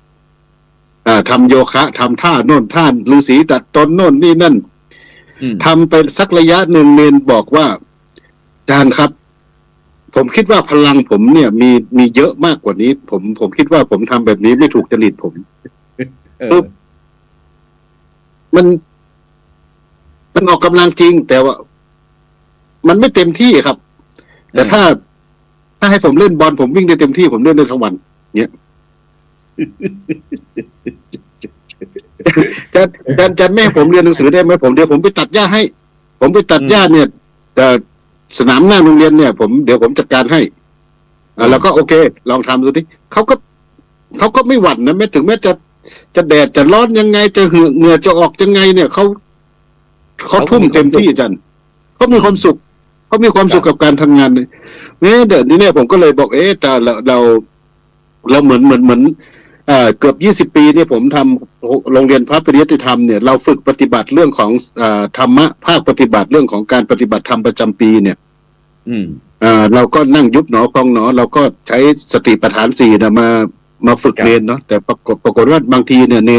[SPEAKER 3] ทำโยคะทำท่าโน่นท่าฤาษีตัดตนโน่นนี่นั่นทำไปสักระยะหนึ่งเนนบอกว่าอาจารย์ครับผมคิดว่าพลังผมเนี่ยมีเยอะมากกว่านี้ผมคิดว่าผมทำแบบนี้ไม่ถูกจริตผมมันออกกำลังจริงแต่ว่ามันไม่เต็มที่ครับแต่ถ้าให้ผมเล่นบอลผมวิ่งได้เต็มที่ผมเล่นได้ทั้งวันเนี่ยจะแม่ผมเรียนหนังสือได้ไหมเดี๋ยวผมไปตัดหญ้าให้ผมไปตัดหญ้าเนี่ยสนามหน้าโรงเรียนเนี่ยเดี๋ยวผมจัดการให้แล้วก็โอเคลองทำดูดิเขาก็ไม่หวั่นนะแม้จะ จะแดดจะร้อนยังไงจะเหงื่อจะออกยังไงเนี่ยเขาทุ่มเต็มที่อาจารย์เขามีความสุขเขามีความสุขกับการทำงานเนี่ยเดี๋ยวนี้เนี่ยผมก็เลยบอกแต่เราเหมือนเกือบ20 ปีเนี่ยผมทำโรงเรียนพระปริยัติธรรมเนี่ยเราฝึกปฏิบัติเรื่องของธรรมะภาคปฏิบัติเรื่องของการปฏิบัติธรรมประจำปีเนี่ยเราก็นั่งยุบหนอพองหนอเราก็ใช้สติปัฏฐาน4นะมาฝึกเนนเนาะแต่ปรากฏว่าบางทีเนี่ยเ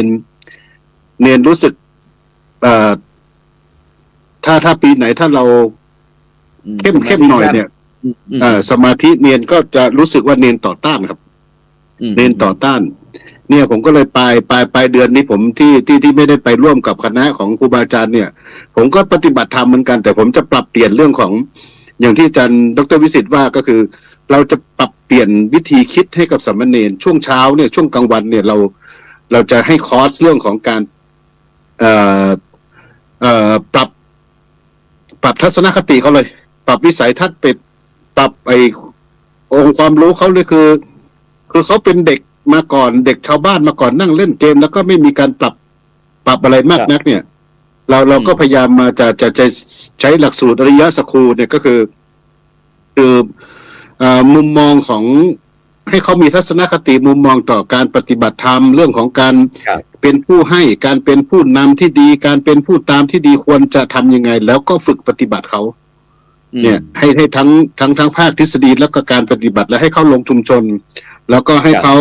[SPEAKER 3] นนรู้สึกถ้าปีไหนถ้าเราเข้มหน่อยเนี่ยสมาธิเนนก็จะรู้สึกว่าเนนต่อต้านครับเนนต่อต้านเนี่ยผมก็เลยไปเดือนนี้ผมที่ไม่ได้ไปร่วมกับคณะของครูบาอาจารย์เนี่ยผมก็ปฏิบัติธรรมเหมือนกันแต่ผมจะปรับเปลี่ยนเรื่องของอย่างที่อาจารย์ดร.วิสิทธิ์ว่าก็คือเราจะปรับเปลี่ยนวิธีคิดให้กับสามเณรช่วงเช้าเนี่ยช่วงกลางวันเนี่ยเราจะให้คอร์สเรื่องของการปรับทัศนคติเขาเลยปรับวิสัยทัศน์ปรับองค์ความรู้เขาเลยคือเขาเป็นเด็กมาก่อนเด็กชาวบ้านมาก่อนนั่งเล่นเกมแล้วก็ไม่มีการปรับอะไรมากนักเนี่ยเราก็พยายามมาจะใช้หลักสูตรอริยสัจครูเนี่ยก็คือมุมมองของให้เขามีทัศนคติมุมมองต่อการปฏิบัติธรรมเรื่องของการเป็นผู้ให้การเป็นผู้นำที่ดีการเป็นผู้ตามที่ดีควรจะทำยังไงแล้วก็ฝึกปฏิบัติเขาเนี่ยให้ทั้งภาคทฤษฎีแล้วก็การปฏิบัติและให้เขาลงชุมชนแล้วก็ให้เขา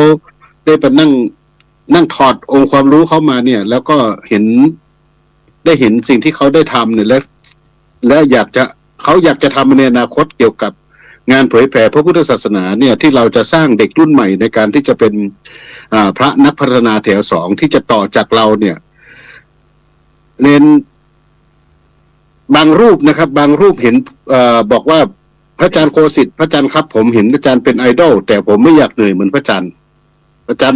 [SPEAKER 3] ได้ไปนั่งถอดองค์ความรู้เขามาเนี่ยแล้วก็เห็นสิ่งที่เขาได้ทำเนี่ยและเขาอยากจะทำในอนาคตเกี่ยวกับงานเผยแผ่พระพุทธศาสนาเนี่ยที่เราจะสร้างเด็กรุ่นใหม่ในการที่จะเป็นพระนักพัฒนาแถว2ที่จะต่อจากเราเนี่ยเน้นบางรูปนะครับบางรูปเห็นบอกว่าพระอาจารย์โคสิทธิ์พระอาจารย์ครับผมเห็นอาจารย์เป็นไอดอลแต่ผมไม่อยากเหนื่อยเหมือนพระอาจารย์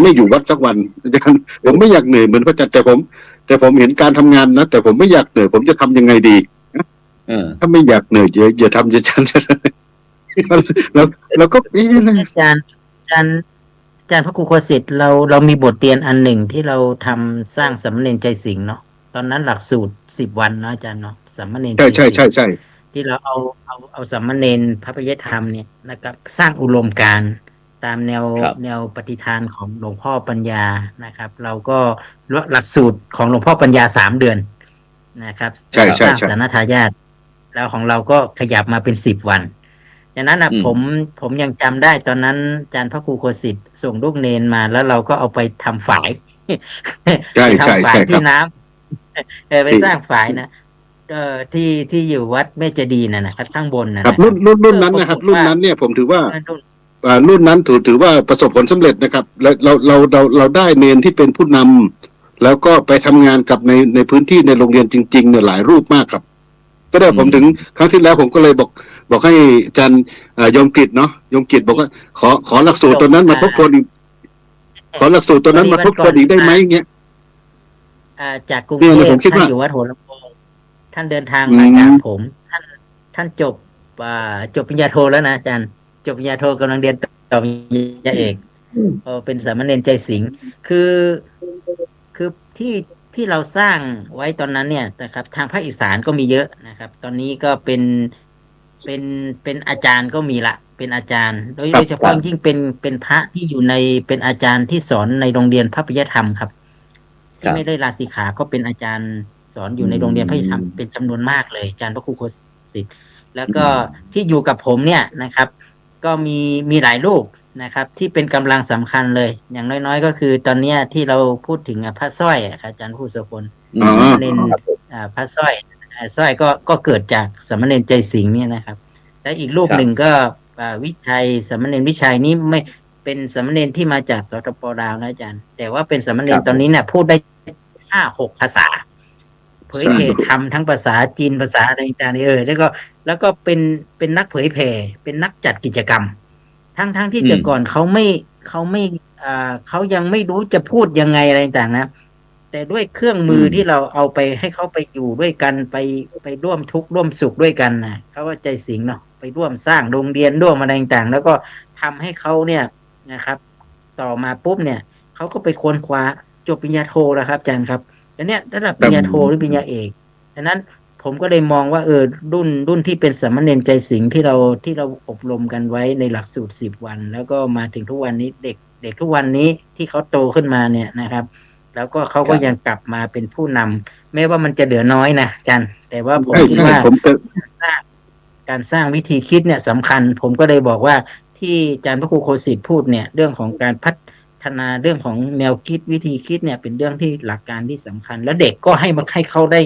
[SPEAKER 3] ไม่อยู่วัดสักวันอาจารย์ผมไม่อยากเหนื่อยเหมือนพระอาจารย์แต่ผมเห็นการทำงานนะแต่ผมไม่อยากเหนื่อยผมจะทำยังไงดีถ้าไม่อยากเหนื่อยอย่าทำจะฉันแล้วก็
[SPEAKER 1] อาจารย์พระครูโคสิทธิ์เรามีบทเรียนอันหนึ่งที่เราทำสร้างสามเณรใจสิงห์เนาะตอนนั้นหลักสูตร10 วันนะอาจารย์เนาะสามเณร
[SPEAKER 3] ใช่
[SPEAKER 1] ที่เราเอาสามเณรพระปริยัติธรรมเนี่ยนะครับสร้างอุดมการณ์ตามแนวปฏิฐานของหลวงพ่อปัญญานะครับเราก็หลักสูตรของหลวงพ่อปัญญา3 เดือนนะครับสร้างสานทายาทแล้วของเราก็ขยับมาเป็น10 วันดังนั้นนะผมยังจำได้ตอนนั้นอาจารย์พระครูโคสิทธิ์ส่งลูกเนนมาแล้วเราก็เอาไปทำฝายทำฝายที่น้ำไปสร้างฝายนะที่อยู่วัดแม่เจดีย์นะครับข้างบนนะครับ
[SPEAKER 3] รุ่นนั้นนะครับรุ่นนั้นเนี่ยผมถือว่ารุ่นนั้นถือว่าประสบผลสำเร็จนะครับแล้วเราได้เนนที่เป็นผู้นำแล้วก็ไปทำงานกับในพื้นที่ในโรงเรียนจริงๆเนี่ยหลายรูปมากครับก็ได้ผมถึงครั้งที่แล้วผมก็เลยบอกให้อาจารย์ยมกิจเนาะยมกิจบอกว่าขอหลักสูตรตัวนั้นมาทบทวนอีกขอหลักสูตรตัวนั้นมาทบทวนอีกได้ไหมเงี้ย
[SPEAKER 1] จากกรุงเทพท่านอยู่วัดหัวลำโพงท่านเดินทางมาจากผมท่านจบปริญญาโทแล้วนะอาจารย์จบปริญญาโทกำลังเรียนต่อปริญญาเอกเป็นสามเณรใจสิงห์คือที่เราสร้างไว้ตอนนั้นเนี่ยนะครับทางภาคอีสานก็มีเยอะนะครับตอนนี้ก็เป็นอาจารย์ก็มีละเป็นอาจารย์โดยเฉพาะยิ่งเป็นพระที่อยู่ในเป็นอาจารย์ที่สอนในโรงเรียนพระปริยัติธรรมครับที่ไม่ได้ลาสิกขาก็เป็นอาจารย์สอนอยู่ในโรงเรียนพระปริยัติธรรมเป็นจำนวนมากเลยอาจารย์พระครูโคสิทธิ์แล้วก็ที่อยู่กับผมเนี่ยนะครับก็มีหลายรูปนะครับที่เป็นกำลังสำคัญเลยอย่างน้อยๆก็คือตอนนี้ที่เราพูดถึงพระสร้อยอาจารย์ผู้โสพลสามเณรพระสร้อยก็เกิดจากสามเณรใจสิงห์เนี่ยนะครับและอีกรูปหนึ่งก็วิชัยสามเณรวิชัยนี้ไม่เป็นสามเณรที่มาจากสปป.ลาวนะอาจารย์แต่ว่าเป็นสามเณรตอนนี้เนี่ยพูดได้5-6 ภาษาเผยแผ่ธรรมทั้งภาษาจีนภาษาอะไรต่างๆแล้วก็เป็นนักเผยแผ่เป็นนักจัดกิจกรรมทั้งที่แต่ก่อนเขายังไม่รู้จะพูดยังไงอะไรต่างนะแต่ด้วยเครื่องมือที่เราเอาไปให้เขาไปอยู่ด้วยกันไปร่วมทุกข์ร่วมสุขด้วยกันนะเขาว่าใจสิงห์เนาะไปร่วมสร้างโรงเรียนร่วมอะไรต่างๆแล้วก็ทำให้เขาเนี่ยนะครับต่อมาปุ๊บเนี่ยเขาก็ไปค้นคว้าจ จบปริญญาโทแล้วครับอาจารย์ครับแล้วเนี่ยระดับปริญญาโทหรือปริญญาเอกดังนั้นผมก็เลยมองว่ารุ่นที่เป็นสามเณรใจสิงห์ที่เราอบรมกันไว้ในหลักสูตร10 วันแล้วก็มาถึงทุกวันนี้เด็กทุกวันนี้ที่เขาโตขึ้นมาเนี่ยนะครับแล้วก็เขาก็ยังกลับมาเป็นผู้นำแม้ว่ามันจะเหลือน้อยนะอาจารย์แต่ว่าผมคิดว่าการสร้างวิธีคิดเนี่ยสำคัญผมก็เลยบอกว่าที่อาจารย์พระครูโคสิทธิ์พูดเนี่ยเรื่องของการพัฒนาเรื่องของแนวคิดวิธีคิดเนี่ยเป็นเรื่องที่หลักการที่สำคัญแล้วเด็กก็ให้เขาได้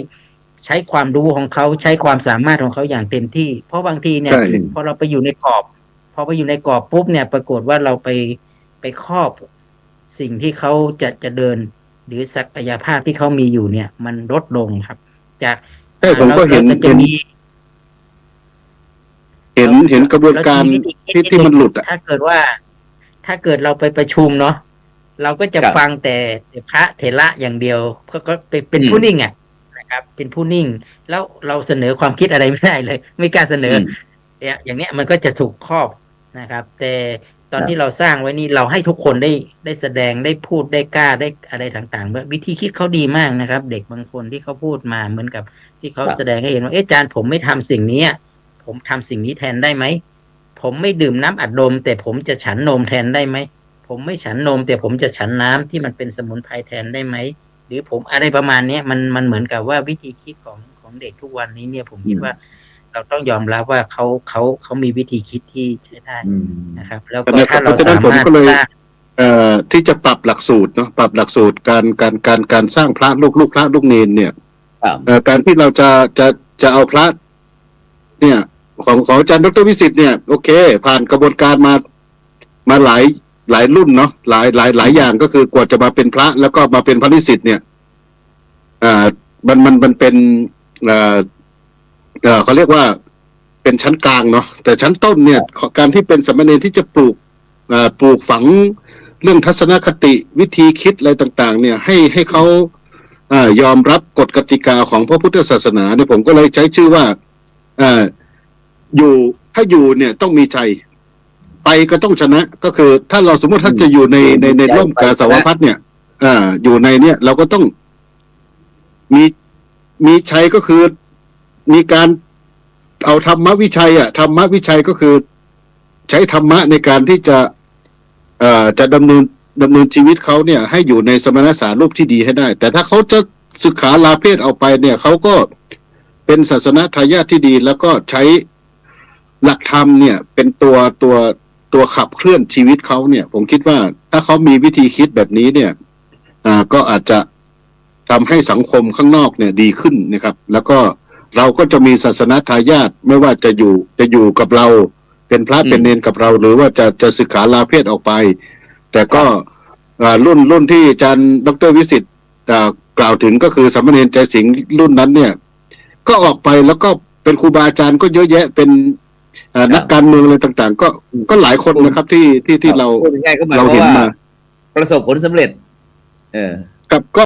[SPEAKER 1] ใช้ความรู้ของเขาใช้ความสามารถของเขาอย่างเต็มที่เพราะบางทีเนี่ยพอเราไปอยู่ในกรอบปุ๊บเนี่ยปรากฏว่าเราไปครอบสิ่งที่เขาจะเดินหรือศักยภาพที่เขามีอยู่เนี่ยมันลดลงครับจาก
[SPEAKER 3] ผมก็เห็นกระบวนการที่มันหลุด
[SPEAKER 1] ถ้าเกิดเราไปประชุมเนาะเราก็จะฟังแต่พระเถระอย่างเดียวก็เป็นผู้นิ่งนะครับเป็นผู้นิ่งแล้วเราเสนอความคิดอะไรไม่ได้เลยไม่กล้าเสนออย่างเนี้ยมันก็จะถูกครอบนะครับแต่ตอนที่เราสร้างไว้นี่เราให้ทุกคนได้แสดงได้พูดได้กล้าได้อะไรต่างๆวิธีคิดเขาดีมากนะครับเด็กบางคนที่เขาพูดมาเหมือนกับที่เขาแสดงให้เห็นว่าอาจารย์ผมไม่ทำสิ่งนี้ผมทำสิ่งนี้แทนได้ไหมผมไม่ดื่มน้ำอัดลมแต่ผมจะฉันนมแทนได้ไหมผมไม่ฉันนมแต่ผมจะฉันน้ำที่มันเป็นสมุนไพรแทนได้ไหมหรือผมอะไรประมาณนี้มันเหมือนกับว่าวิธีคิดของเด็กทุกวันนี้เนี่ยผมคิดว่าเราต้องยอมรับว่าเขามีวิธีคิดที่ใช้ได้นะครับแล้วก็ถ้าเราสามารถสร้าง
[SPEAKER 3] ที่จะปรับหลักสูตรเนาะปรับหลักสูตรการสร้างพระลูกพระลูกเนรเนี่ยการที่เราจะเอาพระเนี่ยของอาจารย์ดร.วิสิทธิ์เนี่ยโอเคผ่านกระบวนการมาหลายรุ่นเนาะหลายอย่างก็คือกว่าจะมาเป็นพระแล้วก็มาเป็นพระนิสิตเนี่ยมันเป็นเขาเรียกว่าเป็นชั้นกลางเนาะแต่ชั้นต้นเนี่ยการที่เป็นสามเณรที่จะปลูกฝังเรื่องทัศนคติวิธีคิดอะไรต่างๆเนี่ยให้เขายอมรับกฎกติกาของพระพุทธศาสนาเนี่ยผมก็เลยใช้ชื่อว่าถ้าอยู่เนี่ยต้องมีใจไปก็ต้องชนะก็คือถ้าเราสมมติถ้าจะอยู่ในร่มกาสาวพัฒน์เนี่ยอยู่ในเนี่ยเราก็ต้องมีชัยก็คือมีการเอาธรรมวิชัยธรรมวิชัยก็คือใช้ธรรมะในการที่จะดำเนินชีวิตเขาเนี่ยให้อยู่ในสมณสารรูปที่ดีให้ได้แต่ถ้าเขาจะศึกษาลาเพศออกไปเนี่ยเขาก็เป็นศาสนาทายาทที่ดีแล้วก็ใช้หลักธรรมเนี่ยเป็นตัวขับเคลื่อนชีวิตเขาเนี่ยผมคิดว่าถ้าเขามีวิธีคิดแบบนี้เนี่ยก็อาจจะทำให้สังคมข้างนอกเนี่ยดีขึ้นนะครับแล้วก็เราก็จะมีศาสนาทายาทไม่ว่าจะอยู่กับเราเป็นพระเป็นเนรกับเราหรือว่าจะศึกษาลาเพศออกไปแต่ก็รุ่นที่อาจารย์ดร.วิสิทธิ์กล่าวถึงก็คือสามเณรใจสิงห์รุ่นนั้นเนี่ยก็ออกไปแล้วก็เป็นครูบาอาจารย์ก็เยอะแยะเป็นนักการเมืองอะไรต่างๆก็หลายคนนะครับที่เราเห็นมา
[SPEAKER 2] ประสบผลสำเร็จกับก็